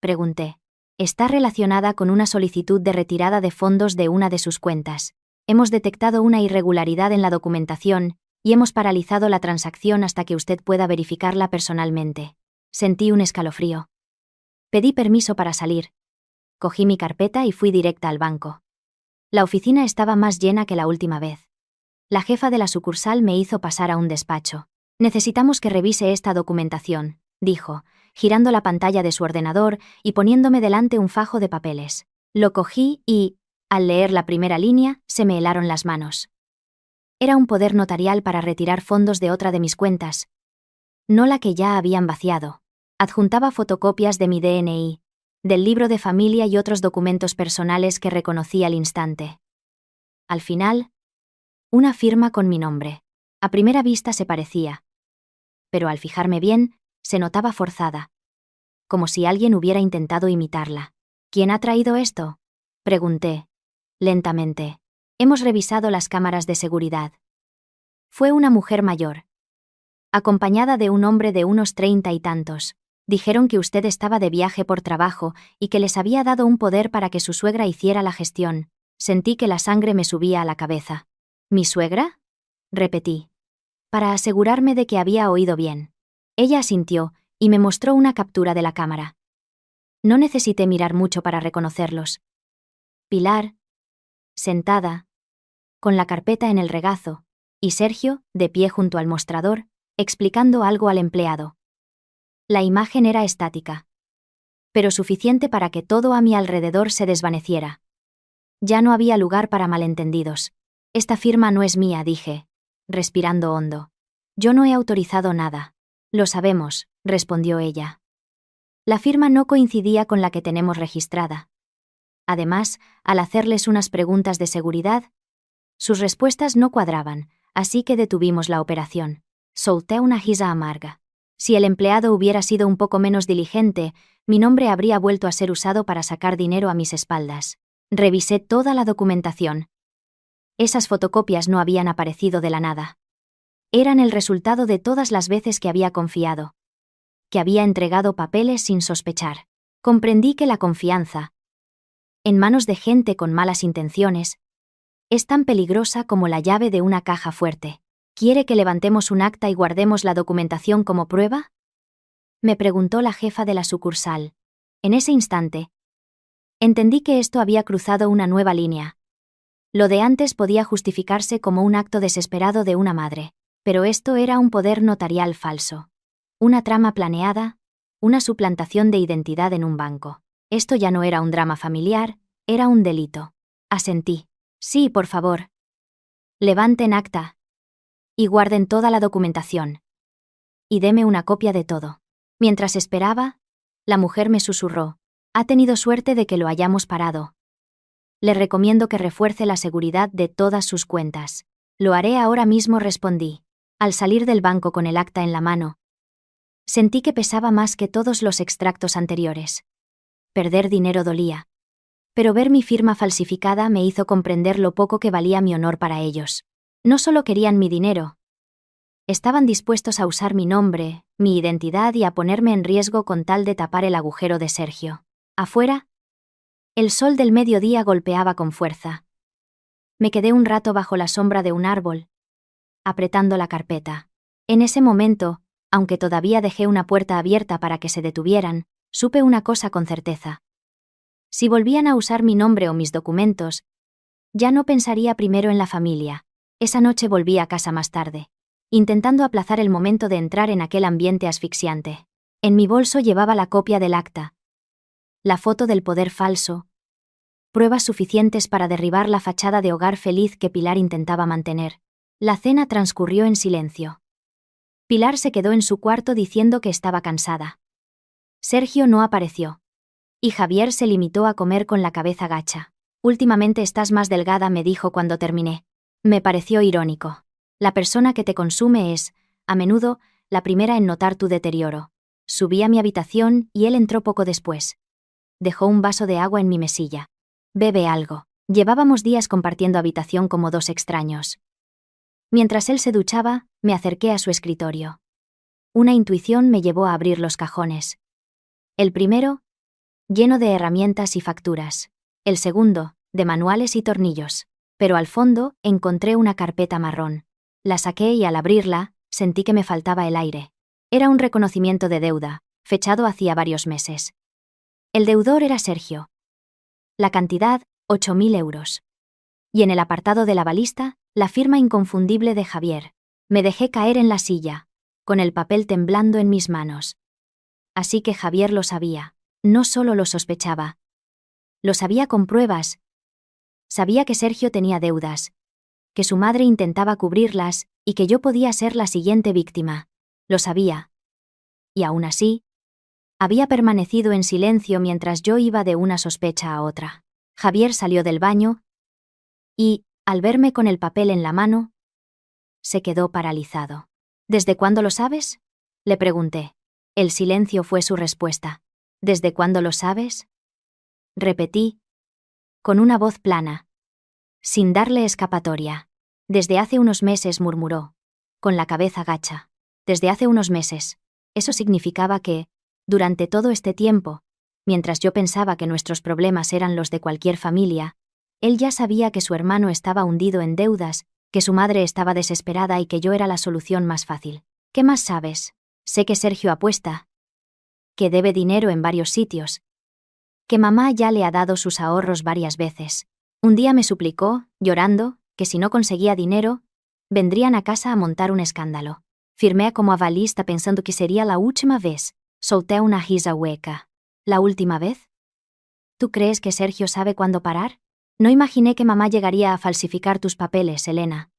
pregunté. Está relacionada con una solicitud de retirada de fondos de una de sus cuentas. Hemos detectado una irregularidad en la documentación y hemos paralizado la transacción hasta que usted pueda verificarla personalmente. Sentí un escalofrío. Pedí permiso para salir. Cogí mi carpeta y fui directa al banco. La oficina estaba más llena que la última vez. La jefa de la sucursal me hizo pasar a un despacho. Necesitamos que revise esta documentación, dijo, girando la pantalla de su ordenador y poniéndome delante un fajo de papeles. Lo cogí y, al leer la primera línea, se me helaron las manos. Era un poder notarial para retirar fondos de otra de mis cuentas, no la que ya habían vaciado. Adjuntaba fotocopias de mi DNI, del libro de familia y otros documentos personales que reconocí al instante. Al final, una firma con mi nombre. A primera vista se parecía, pero al fijarme bien, se notaba forzada, como si alguien hubiera intentado imitarla. ¿Quién ha traído esto?, pregunté, lentamente. Hemos revisado las cámaras de seguridad. Fue una mujer mayor, acompañada de un hombre de unos 30 y tantos. Dijeron que usted estaba de viaje por trabajo y que les había dado un poder para que su suegra hiciera la gestión. Sentí que la sangre me subía a la cabeza. ¿Mi suegra?, repetí, para asegurarme de que había oído bien. Ella asintió y me mostró una captura de la cámara. No necesité mirar mucho para reconocerlos. Pilar, sentada, con la carpeta en el regazo, y Sergio, de pie junto al mostrador, explicando algo al empleado. La imagen era estática, pero suficiente para que todo a mi alrededor se desvaneciera. Ya no había lugar para malentendidos. Esta firma no es mía, dije, respirando hondo. Yo no he autorizado nada. Lo sabemos, respondió ella. La firma no coincidía con la que tenemos registrada. Además, al hacerles unas preguntas de seguridad, sus respuestas no cuadraban, así que detuvimos la operación. Solté una risa amarga. Si el empleado hubiera sido un poco menos diligente, mi nombre habría vuelto a ser usado para sacar dinero a mis espaldas. Revisé toda la documentación. Esas fotocopias no habían aparecido de la nada. Eran el resultado de todas las veces que había confiado, que había entregado papeles sin sospechar. Comprendí que la confianza, en manos de gente con malas intenciones, es tan peligrosa como la llave de una caja fuerte. ¿Quiere que levantemos un acta y guardemos la documentación como prueba?, me preguntó la jefa de la sucursal. En ese instante, entendí que esto había cruzado una nueva línea. Lo de antes podía justificarse como un acto desesperado de una madre, pero esto era un poder notarial falso. Una trama planeada, una suplantación de identidad en un banco. Esto ya no era un drama familiar, era un delito. Asentí. Sí, por favor. Levanten acta. Y guarden toda la documentación. Y deme una copia de todo. Mientras esperaba, la mujer me susurró. Ha tenido suerte de que lo hayamos parado. Le recomiendo que refuerce la seguridad de todas sus cuentas. Lo haré ahora mismo, respondí. Al salir del banco con el acta en la mano, sentí que pesaba más que todos los extractos anteriores. Perder dinero dolía. Pero ver mi firma falsificada me hizo comprender lo poco que valía mi honor para ellos. No solo querían mi dinero. Estaban dispuestos a usar mi nombre, mi identidad y a ponerme en riesgo con tal de tapar el agujero de Sergio. Afuera, el sol del mediodía golpeaba con fuerza. Me quedé un rato bajo la sombra de un árbol, apretando la carpeta. En ese momento, aunque todavía dejé una puerta abierta para que se detuvieran, supe una cosa con certeza. Si volvían a usar mi nombre o mis documentos, ya no pensaría primero en la familia. Esa noche volví a casa más tarde, intentando aplazar el momento de entrar en aquel ambiente asfixiante. En mi bolso llevaba la copia del acta, la foto del poder falso, pruebas suficientes para derribar la fachada de hogar feliz que Pilar intentaba mantener. La cena transcurrió en silencio. Pilar se quedó en su cuarto diciendo que estaba cansada. Sergio no apareció. Y Javier se limitó a comer con la cabeza gacha. Últimamente estás más delgada, me dijo cuando terminé. Me pareció irónico. La persona que te consume es, a menudo, la primera en notar tu deterioro. Subí a mi habitación y él entró poco después. Dejó un vaso de agua en mi mesilla. Bebe algo. Llevábamos días compartiendo habitación como dos extraños. Mientras él se duchaba, me acerqué a su escritorio. Una intuición me llevó a abrir los cajones. El primero, lleno de herramientas y facturas. El segundo, de manuales y tornillos. Pero al fondo, encontré una carpeta marrón. La saqué y al abrirla, sentí que me faltaba el aire. Era un reconocimiento de deuda, fechado hacía varios meses. El deudor era Sergio. La cantidad, 8.000 euros. Y en el apartado de la balista, la firma inconfundible de Javier. Me dejé caer en la silla, con el papel temblando en mis manos. Así que Javier lo sabía. No solo lo sospechaba. Lo sabía con pruebas. Sabía que Sergio tenía deudas, que su madre intentaba cubrirlas y que yo podía ser la siguiente víctima. Lo sabía. Y aún así, había permanecido en silencio mientras yo iba de una sospecha a otra. Javier salió del baño y, al verme con el papel en la mano, se quedó paralizado. ¿Desde cuándo lo sabes?, le pregunté. El silencio fue su respuesta. ¿Desde cuándo lo sabes?, repetí, con una voz plana, sin darle escapatoria. Desde hace unos meses, murmuró, con la cabeza gacha. Desde hace unos meses. Eso significaba que, Durante todo este tiempo, mientras yo pensaba que nuestros problemas eran los de cualquier familia, él ya sabía que su hermano estaba hundido en deudas, que su madre estaba desesperada y que yo era la solución más fácil. ¿Qué más sabes? Sé que Sergio apuesta, que debe dinero en varios sitios, que mamá ya le ha dado sus ahorros varias veces. Un día me suplicó, llorando, que si no conseguía dinero, vendrían a casa a montar un escándalo. Firmé como avalista pensando que sería la última vez. Solté una risa hueca. ¿La última vez? ¿Tú crees que Sergio sabe cuándo parar? No imaginé que mamá llegaría a falsificar tus papeles, Elena.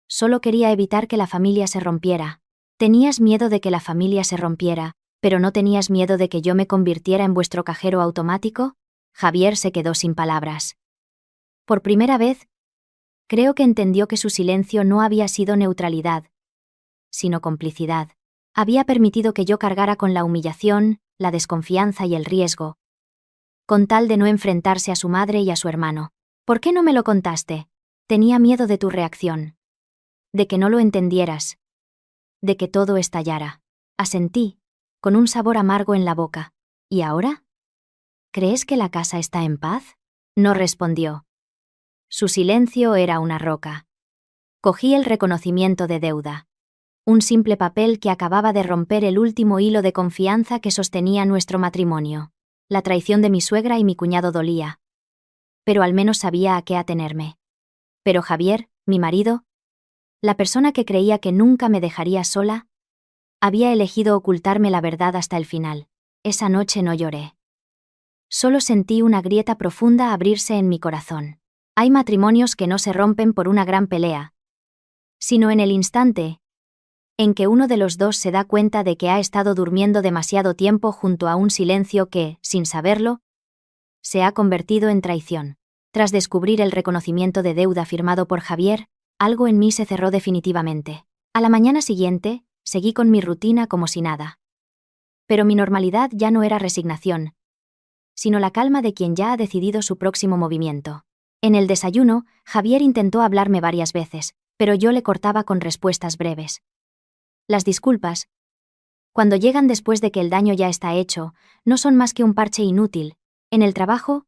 Solo quería evitar que la familia se rompiera. Tenías miedo de que la familia se rompiera, pero ¿no tenías miedo de que yo me convirtiera en vuestro cajero automático? Javier se quedó sin palabras. Por primera vez, creo que entendió que su silencio no había sido neutralidad, sino complicidad. Había permitido que yo cargara con la humillación, la desconfianza y el riesgo, con tal de no enfrentarse a su madre y a su hermano. ¿Por qué no me lo contaste? Tenía miedo de tu reacción. De que no lo entendieras. De que todo estallara. Asentí, con un sabor amargo en la boca. ¿Y ahora? ¿Crees que la casa está en paz? No respondió. Su silencio era una roca. Cogí el reconocimiento de deuda. Un simple papel que acababa de romper el último hilo de confianza que sostenía nuestro matrimonio. La traición de mi suegra y mi cuñado dolía. Pero al menos sabía a qué atenerme. Pero Javier, mi marido, la persona que creía que nunca me dejaría sola, había elegido ocultarme la verdad hasta el final. Esa noche no lloré. Solo sentí una grieta profunda abrirse en mi corazón. Hay matrimonios que no se rompen por una gran pelea, sino en el instante en que uno de los dos se da cuenta de que ha estado durmiendo demasiado tiempo junto a un silencio que, sin saberlo, se ha convertido en traición. Tras descubrir el reconocimiento de deuda firmado por Javier, algo en mí se cerró definitivamente. A la mañana siguiente, seguí con mi rutina como si nada. Pero mi normalidad ya no era resignación, sino la calma de quien ya ha decidido su próximo movimiento. En el desayuno, Javier intentó hablarme varias veces, pero yo le cortaba con respuestas breves. Las disculpas, cuando llegan después de que el daño ya está hecho, no son más que un parche inútil. En el trabajo,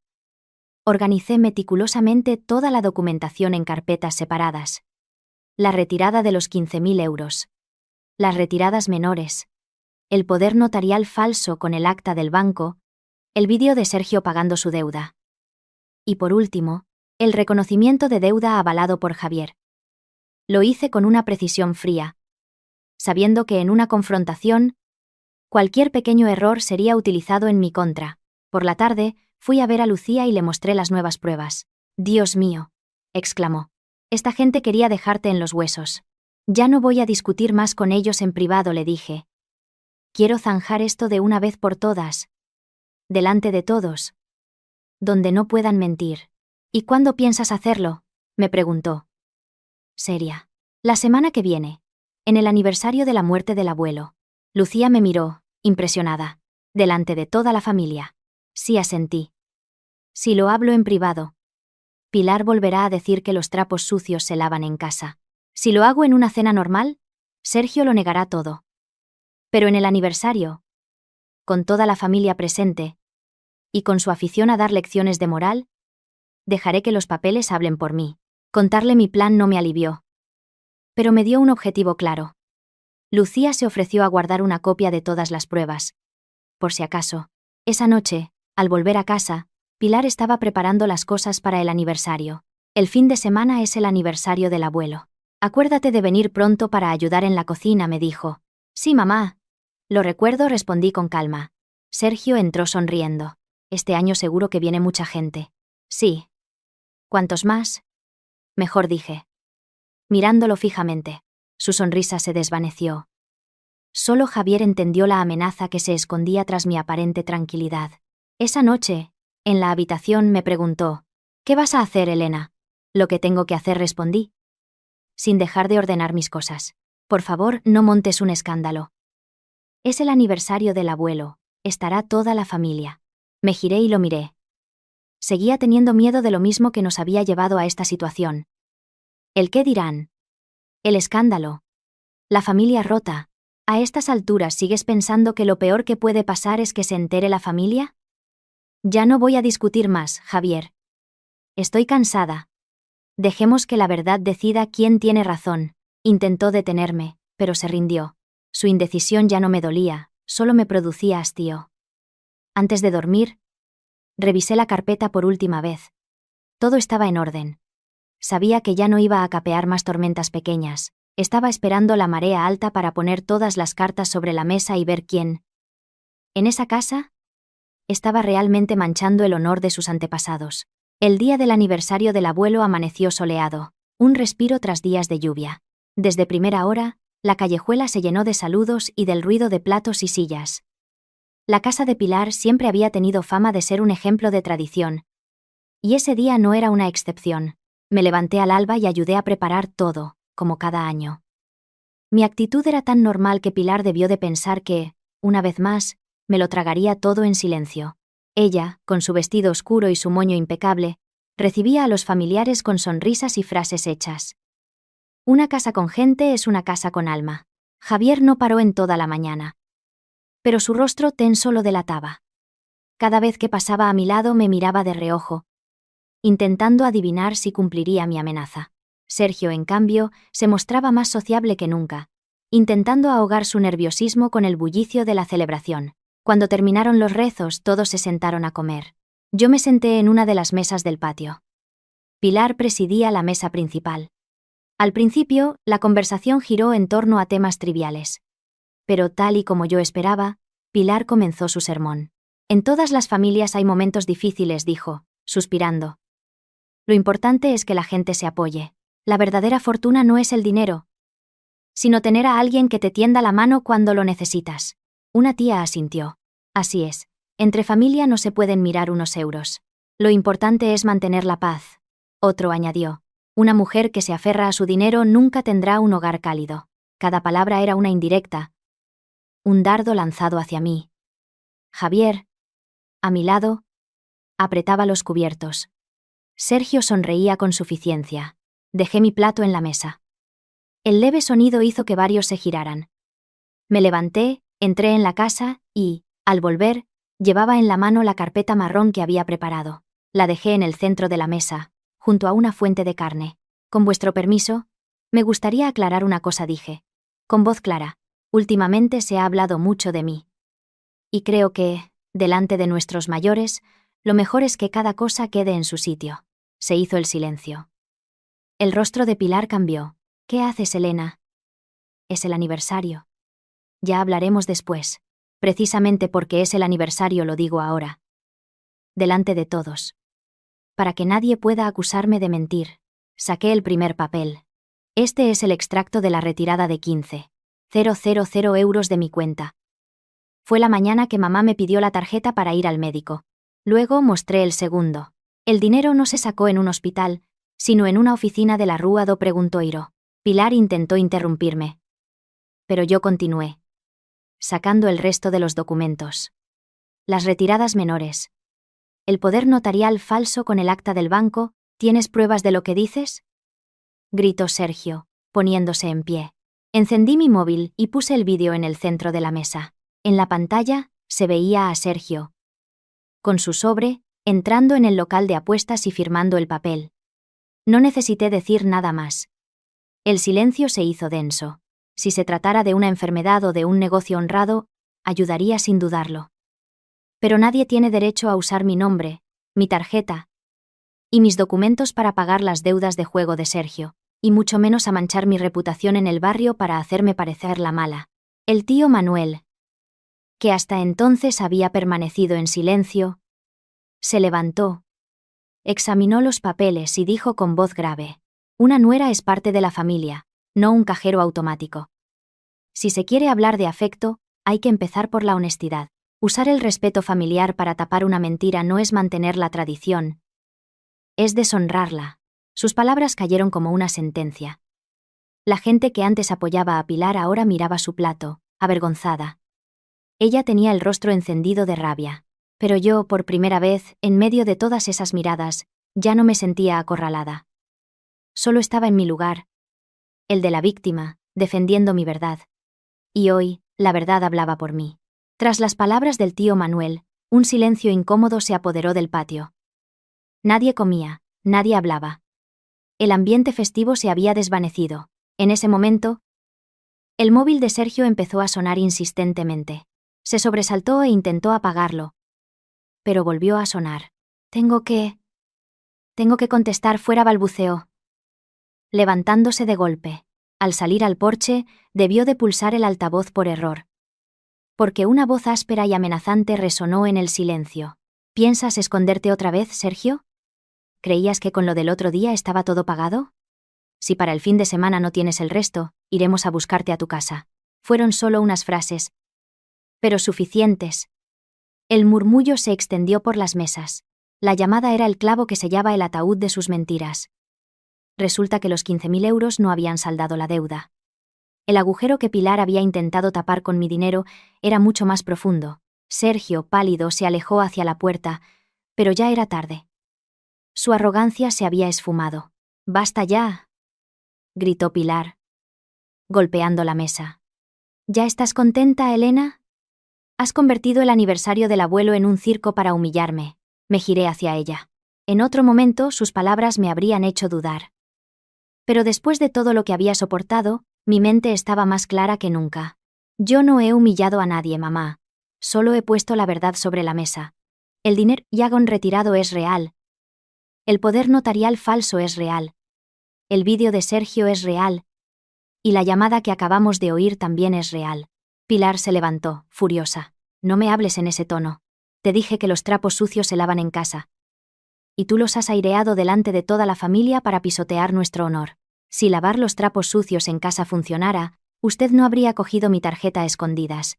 organicé meticulosamente toda la documentación en carpetas separadas. La retirada de los 15.000 euros. Las retiradas menores. El poder notarial falso con el acta del banco. El vídeo de Sergio pagando su deuda. Y por último, el reconocimiento de deuda avalado por Javier. Lo hice con una precisión fría, sabiendo que en una confrontación, cualquier pequeño error sería utilizado en mi contra. Por la tarde, fui a ver a Lucía y le mostré las nuevas pruebas. «Dios mío», exclamó. «Esta gente quería dejarte en los huesos». «Ya no voy a discutir más con ellos en privado», le dije. «Quiero zanjar esto de una vez por todas. Delante de todos. Donde no puedan mentir». «¿Y cuándo piensas hacerlo?», me preguntó. Seria. «La semana que viene. En el aniversario de la muerte del abuelo». Lucía me miró, impresionada. «Delante de toda la familia». Sí, asentí. «Si lo hablo en privado, Pilar volverá a decir que los trapos sucios se lavan en casa. Si lo hago en una cena normal, Sergio lo negará todo. Pero en el aniversario, con toda la familia presente, y con su afición a dar lecciones de moral, dejaré que los papeles hablen por mí». Contarle mi plan no me alivió, pero me dio un objetivo claro. Lucía se ofreció a guardar una copia de todas las pruebas. Por si acaso. Esa noche, al volver a casa, Pilar estaba preparando las cosas para el aniversario. «El fin de semana es el aniversario del abuelo. Acuérdate de venir pronto para ayudar en la cocina», me dijo. «Sí, mamá». «Lo recuerdo», respondí con calma. Sergio entró sonriendo. «Este año seguro que viene mucha gente». «Sí». «¿Cuántos más?». «Mejor», dije, mirándolo fijamente. Su sonrisa se desvaneció. Solo Javier entendió la amenaza que se escondía tras mi aparente tranquilidad. Esa noche, en la habitación, me preguntó: «¿Qué vas a hacer, Elena?». «Lo que tengo que hacer», respondí, sin dejar de ordenar mis cosas. «Por favor, no montes un escándalo. Es el aniversario del abuelo, estará toda la familia». Me giré y lo miré. Seguía teniendo miedo de lo mismo que nos había llevado a esta situación. ¿El qué dirán? El escándalo. La familia rota. ¿A estas alturas sigues pensando que lo peor que puede pasar es que se entere la familia? Ya no voy a discutir más, Javier. Estoy cansada. Dejemos que la verdad decida quién tiene razón. Intentó detenerme, pero se rindió. Su indecisión ya no me dolía, solo me producía hastío. Antes de dormir, revisé la carpeta por última vez. Todo estaba en orden. Sabía que ya no iba a capear más tormentas pequeñas. Estaba esperando la marea alta para poner todas las cartas sobre la mesa y ver quién. En esa casa, estaba realmente manchando el honor de sus antepasados. El día del aniversario del abuelo amaneció soleado, un respiro tras días de lluvia. Desde primera hora, la callejuela se llenó de saludos y del ruido de platos y sillas. La casa de Pilar siempre había tenido fama de ser un ejemplo de tradición. Y ese día no era una excepción. Me levanté al alba y ayudé a preparar todo, como cada año. Mi actitud era tan normal que Pilar debió de pensar que, una vez más, me lo tragaría todo en silencio. Ella, con su vestido oscuro y su moño impecable, recibía a los familiares con sonrisas y frases hechas. Una casa con gente es una casa con alma. Javier no paró en toda la mañana. Pero su rostro tenso lo delataba. Cada vez que pasaba a mi lado me miraba de reojo, intentando adivinar si cumpliría mi amenaza. Sergio, en cambio, se mostraba más sociable que nunca, intentando ahogar su nerviosismo con el bullicio de la celebración. Cuando terminaron los rezos, todos se sentaron a comer. Yo me senté en una de las mesas del patio. Pilar presidía la mesa principal. Al principio, la conversación giró en torno a temas triviales. Pero tal y como yo esperaba, Pilar comenzó su sermón. En todas las familias hay momentos difíciles, dijo, suspirando. Lo importante es que la gente se apoye. La verdadera fortuna no es el dinero, sino tener a alguien que te tienda la mano cuando lo necesitas. Una tía asintió. Así es. Entre familia no se pueden mirar unos euros. Lo importante es mantener la paz. Otro añadió. Una mujer que se aferra a su dinero nunca tendrá un hogar cálido. Cada palabra era una indirecta. Un dardo lanzado hacia mí. Javier, a mi lado, apretaba los cubiertos. Sergio sonreía con suficiencia. Dejé mi plato en la mesa. El leve sonido hizo que varios se giraran. Me levanté, entré en la casa y, al volver, llevaba en la mano la carpeta marrón que había preparado. La dejé en el centro de la mesa, junto a una fuente de carne. Con vuestro permiso, me gustaría aclarar una cosa, dije. Con voz clara. Últimamente se ha hablado mucho de mí. Y creo que, delante de nuestros mayores, lo mejor es que cada cosa quede en su sitio. Se hizo el silencio. El rostro de Pilar cambió. ¿Qué haces, Elena? Es el aniversario. Ya hablaremos después. Precisamente porque es el aniversario lo digo ahora. Delante de todos. Para que nadie pueda acusarme de mentir. Saqué el primer papel. Este es el extracto de la retirada de 15,000 euros de mi cuenta. Fue la mañana que mamá me pidió la tarjeta para ir al médico. Luego mostré el segundo. El dinero no se sacó en un hospital, sino en una oficina de la Rúa do Preguntoiro. Pilar intentó interrumpirme. Pero yo continué. Sacando el resto de los documentos. Las retiradas menores. El poder notarial falso con el acta del banco, ¿tienes pruebas de lo que dices? Gritó Sergio, poniéndose en pie. Encendí mi móvil y puse el vídeo en el centro de la mesa. En la pantalla, se veía a Sergio, con su sobre, entrando en el local de apuestas y firmando el papel. No necesité decir nada más. El silencio se hizo denso. Si se tratara de una enfermedad o de un negocio honrado, ayudaría sin dudarlo. Pero nadie tiene derecho a usar mi nombre, mi tarjeta y mis documentos para pagar las deudas de juego de Sergio, y mucho menos a manchar mi reputación en el barrio para hacerme parecer la mala. El tío Manuel, que hasta entonces había permanecido en silencio, se levantó, examinó los papeles y dijo con voz grave: una nuera es parte de la familia, no un cajero automático. Si se quiere hablar de afecto, hay que empezar por la honestidad. Usar el respeto familiar para tapar una mentira no es mantener la tradición, es deshonrarla. Sus palabras cayeron como una sentencia. La gente que antes apoyaba a Pilar ahora miraba su plato, avergonzada. Ella tenía el rostro encendido de rabia. Pero yo, por primera vez, en medio de todas esas miradas, ya no me sentía acorralada. Solo estaba en mi lugar, el de la víctima, defendiendo mi verdad. Y hoy, la verdad hablaba por mí. Tras las palabras del tío Manuel, un silencio incómodo se apoderó del patio. Nadie comía, nadie hablaba. El ambiente festivo se había desvanecido. En ese momento, el móvil de Sergio empezó a sonar insistentemente. Se sobresaltó e intentó apagarlo. Pero volvió a sonar. Tengo que contestar, fuera, balbuceó. Levantándose de golpe. Al salir al porche, debió de pulsar el altavoz por error. Porque una voz áspera y amenazante resonó en el silencio. ¿Piensas esconderte otra vez, Sergio? ¿Creías que con lo del otro día estaba todo pagado? Si para el fin de semana no tienes el resto, iremos a buscarte a tu casa. Fueron solo unas frases, pero suficientes. El murmullo se extendió por las mesas. La llamada era el clavo que sellaba el ataúd de sus mentiras. Resulta que los 15.000 euros no habían saldado la deuda. El agujero que Pilar había intentado tapar con mi dinero era mucho más profundo. Sergio, pálido, se alejó hacia la puerta, pero ya era tarde. Su arrogancia se había esfumado. «¡Basta ya!», gritó Pilar, golpeando la mesa. «¿Ya estás contenta, Elena? Has convertido el aniversario del abuelo en un circo para humillarme». Me giré hacia ella. En otro momento sus palabras me habrían hecho dudar. Pero después de todo lo que había soportado, mi mente estaba más clara que nunca. Yo no he humillado a nadie, mamá. Solo he puesto la verdad sobre la mesa. El dinero Yagon retirado es real. El poder notarial falso es real. El vídeo de Sergio es real. Y la llamada que acabamos de oír también es real. Pilar se levantó, furiosa. No me hables en ese tono. Te dije que los trapos sucios se lavan en casa. Y tú los has aireado delante de toda la familia para pisotear nuestro honor. Si lavar los trapos sucios en casa funcionara, usted no habría cogido mi tarjeta a escondidas.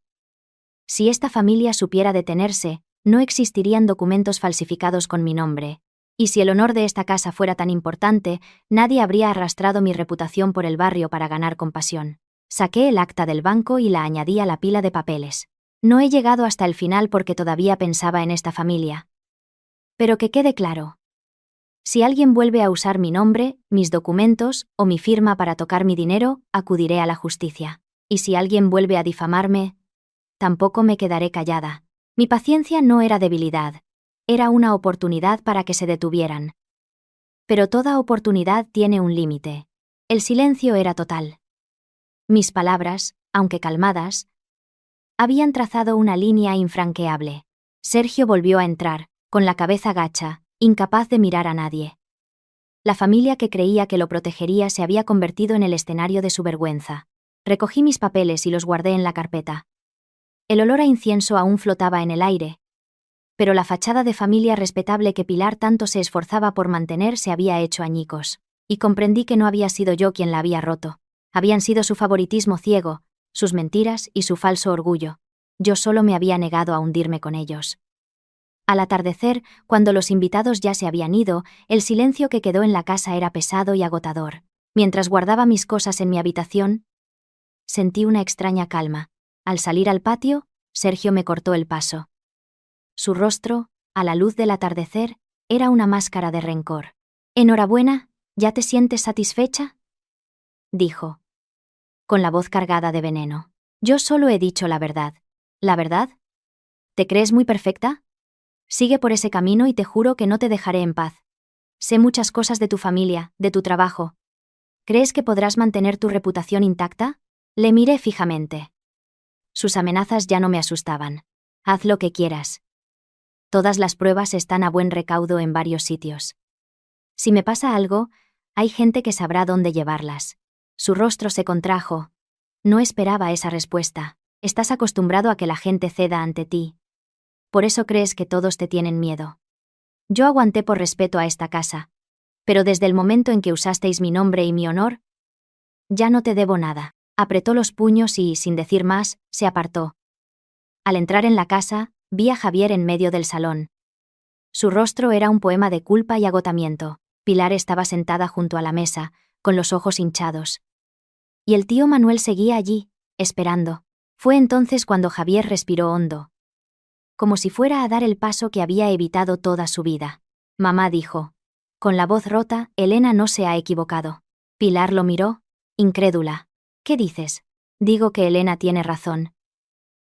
Si esta familia supiera detenerse, no existirían documentos falsificados con mi nombre. Y si el honor de esta casa fuera tan importante, nadie habría arrastrado mi reputación por el barrio para ganar compasión. Saqué el acta del banco y la añadí a la pila de papeles. No he llegado hasta el final porque todavía pensaba en esta familia. Pero que quede claro. Si alguien vuelve a usar mi nombre, mis documentos o mi firma para tocar mi dinero, acudiré a la justicia. Y si alguien vuelve a difamarme, tampoco me quedaré callada. Mi paciencia no era debilidad. Era una oportunidad para que se detuvieran. Pero toda oportunidad tiene un límite. El silencio era total. Mis palabras, aunque calmadas, habían trazado una línea infranqueable. Sergio volvió a entrar, con la cabeza gacha, incapaz de mirar a nadie. La familia que creía que lo protegería se había convertido en el escenario de su vergüenza. Recogí mis papeles y los guardé en la carpeta. El olor a incienso aún flotaba en el aire, pero la fachada de familia respetable que Pilar tanto se esforzaba por mantener se había hecho añicos, y comprendí que no había sido yo quien la había roto. Habían sido su favoritismo ciego, sus mentiras y su falso orgullo. Yo solo me había negado a hundirme con ellos. Al atardecer, cuando los invitados ya se habían ido, el silencio que quedó en la casa era pesado y agotador. Mientras guardaba mis cosas en mi habitación, sentí una extraña calma. Al salir al patio, Sergio me cortó el paso. Su rostro, a la luz del atardecer, era una máscara de rencor. «Enhorabuena, ¿ya te sientes satisfecha?», dijo, con la voz cargada de veneno. «Yo solo he dicho la verdad». «¿La verdad? ¿Te crees muy perfecta? Sigue por ese camino y te juro que no te dejaré en paz. Sé muchas cosas de tu familia, de tu trabajo. ¿Crees que podrás mantener tu reputación intacta?». Le miré fijamente. Sus amenazas ya no me asustaban. «Haz lo que quieras. Todas las pruebas están a buen recaudo en varios sitios. Si me pasa algo, hay gente que sabrá dónde llevarlas». Su rostro se contrajo. No esperaba esa respuesta. «Estás acostumbrado a que la gente ceda ante ti. Por eso crees que todos te tienen miedo. Yo aguanté por respeto a esta casa. Pero desde el momento en que usasteis mi nombre y mi honor, ya no te debo nada». Apretó los puños y, sin decir más, se apartó. Al entrar en la casa, vi a Javier en medio del salón. Su rostro era un poema de culpa y agotamiento. Pilar estaba sentada junto a la mesa, con los ojos hinchados. Y el tío Manuel seguía allí, esperando. Fue entonces cuando Javier respiró hondo, como si fuera a dar el paso que había evitado toda su vida. «Mamá», dijo, con la voz rota, «Elena no se ha equivocado». Pilar lo miró, incrédula. «¿Qué dices? Digo que Elena tiene razón.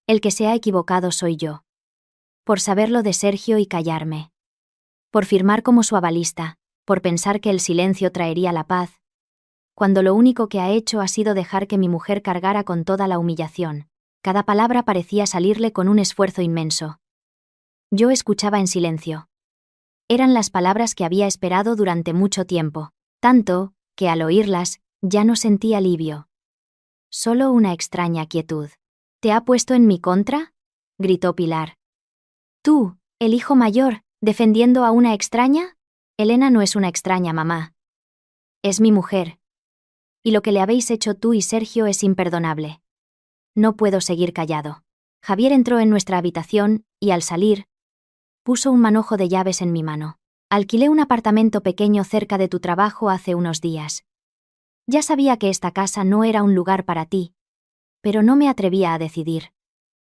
El que se ha equivocado soy yo. Por saberlo de Sergio y callarme. Por firmar como su avalista, por pensar que el silencio traería la paz, cuando lo único que ha hecho ha sido dejar que mi mujer cargara con toda la humillación. Cada palabra parecía salirle con un esfuerzo inmenso. Yo escuchaba en silencio. Eran las palabras que había esperado durante mucho tiempo, tanto, que al oírlas, ya no sentí alivio. Solo una extraña quietud. ¿Te ha puesto en mi contra?, gritó Pilar. Tú, el hijo mayor, defendiendo a una extraña. Elena no es una extraña, mamá. Es mi mujer. Y lo que le habéis hecho tú y Sergio es imperdonable. No puedo seguir callado. Javier entró en nuestra habitación, y al salir, puso un manojo de llaves en mi mano. Alquilé un apartamento pequeño cerca de tu trabajo hace unos días. Ya sabía que esta casa no era un lugar para ti, pero no me atrevía a decidir.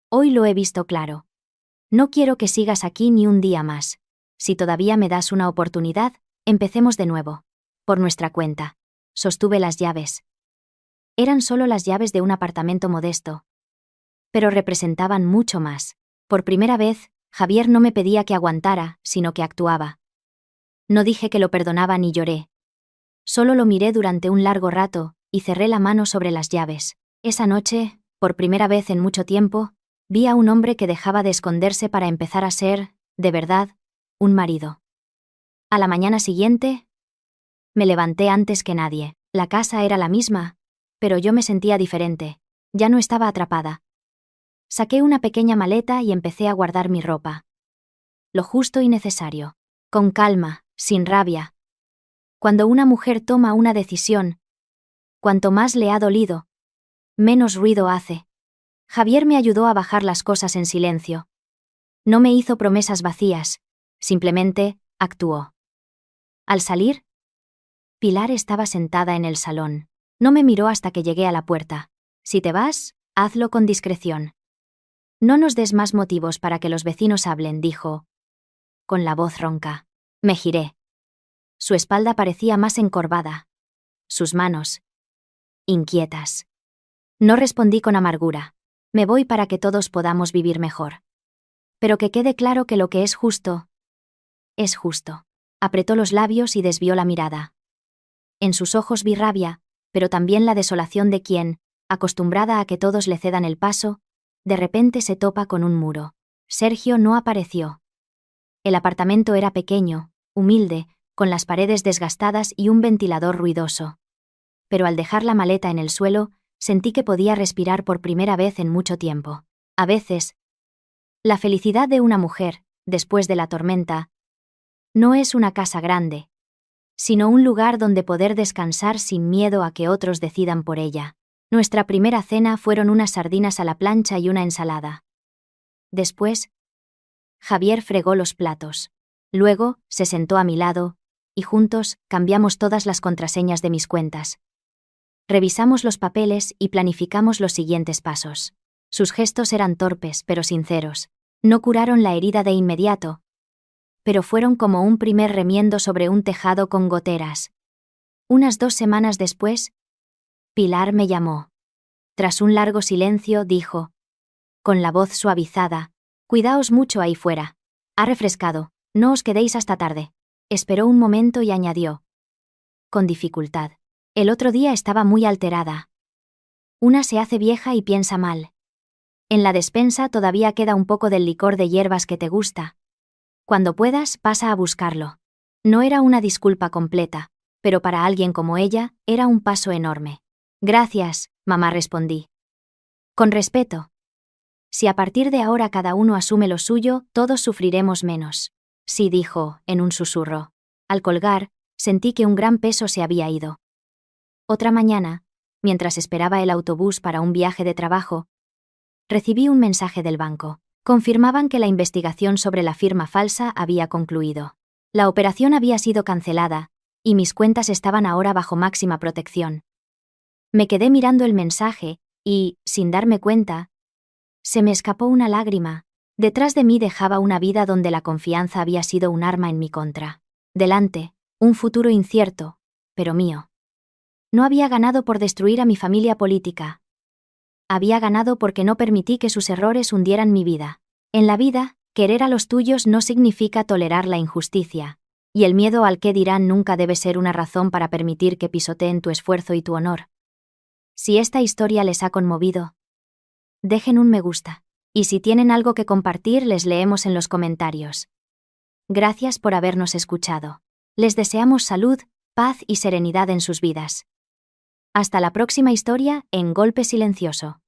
Hoy lo he visto claro. No quiero que sigas aquí ni un día más. Si todavía me das una oportunidad, empecemos de nuevo. Por nuestra cuenta. Sostuve las llaves. Eran solo las llaves de un apartamento modesto. Pero representaban mucho más. Por primera vez, Javier no me pedía que aguantara, sino que actuaba. No dije que lo perdonaba ni lloré. Solo lo miré durante un largo rato, y cerré la mano sobre las llaves. Esa noche, por primera vez en mucho tiempo, vi a un hombre que dejaba de esconderse para empezar a ser, de verdad, un marido. A la mañana siguiente, me levanté antes que nadie. La casa era la misma, pero yo me sentía diferente. Ya no estaba atrapada. Saqué una pequeña maleta y empecé a guardar mi ropa. Lo justo y necesario. Con calma, sin rabia. Cuando una mujer toma una decisión, cuanto más le ha dolido, menos ruido hace. Javier me ayudó a bajar las cosas en silencio. No me hizo promesas vacías, simplemente, actuó. Al salir, Pilar estaba sentada en el salón. No me miró hasta que llegué a la puerta. Si te vas, hazlo con discreción. No nos des más motivos para que los vecinos hablen, dijo, con la voz ronca. Me giré. Su espalda parecía más encorvada. Sus manos, inquietas. No respondí con amargura. Me voy para que todos podamos vivir mejor. Pero que quede claro que lo que es justo, es justo. Apretó los labios y desvió la mirada. En sus ojos vi rabia, pero también la desolación de quien, acostumbrada a que todos le cedan el paso, de repente se topa con un muro. Sergio no apareció. El apartamento era pequeño, humilde, con las paredes desgastadas y un ventilador ruidoso. Pero al dejar la maleta en el suelo, sentí que podía respirar por primera vez en mucho tiempo. A veces, la felicidad de una mujer, después de la tormenta, no es una casa grande, sino un lugar donde poder descansar sin miedo a que otros decidan por ella. Nuestra primera cena fueron unas sardinas a la plancha y una ensalada. Después, Javier fregó los platos. Luego, se sentó a mi lado, y juntos, cambiamos todas las contraseñas de mis cuentas. Revisamos los papeles y planificamos los siguientes pasos. Sus gestos eran torpes pero sinceros. No curaron la herida de inmediato, pero fueron como un primer remiendo sobre un tejado con goteras. Unas 2 semanas después, Pilar me llamó. Tras un largo silencio, dijo, con la voz suavizada, «Cuidaos mucho ahí fuera. Ha refrescado, no os quedéis hasta tarde». Esperó un momento y añadió, con dificultad, «El otro día estaba muy alterada. Una se hace vieja y piensa mal. En la despensa todavía queda un poco del licor de hierbas que te gusta. Cuando puedas, pasa a buscarlo». No era una disculpa completa, pero para alguien como ella, era un paso enorme. «Gracias, mamá», respondí. Con respeto. Si a partir de ahora cada uno asume lo suyo, todos sufriremos menos. Sí, dijo, en un susurro. Al colgar, sentí que un gran peso se había ido. Otra mañana, mientras esperaba el autobús para un viaje de trabajo, recibí un mensaje del banco. Confirmaban que la investigación sobre la firma falsa había concluido. La operación había sido cancelada, y mis cuentas estaban ahora bajo máxima protección. Me quedé mirando el mensaje, y, sin darme cuenta, se me escapó una lágrima. Detrás de mí dejaba una vida donde la confianza había sido un arma en mi contra. Delante, un futuro incierto, pero mío. No había ganado por destruir a mi familia política. Había ganado porque no permití que sus errores hundieran mi vida. En la vida, querer a los tuyos no significa tolerar la injusticia. Y el miedo al qué dirán nunca debe ser una razón para permitir que pisoteen tu esfuerzo y tu honor. Si esta historia les ha conmovido, dejen un me gusta. Y si tienen algo que compartir, les leemos en los comentarios. Gracias por habernos escuchado. Les deseamos salud, paz y serenidad en sus vidas. Hasta la próxima historia en Golpe Silencioso.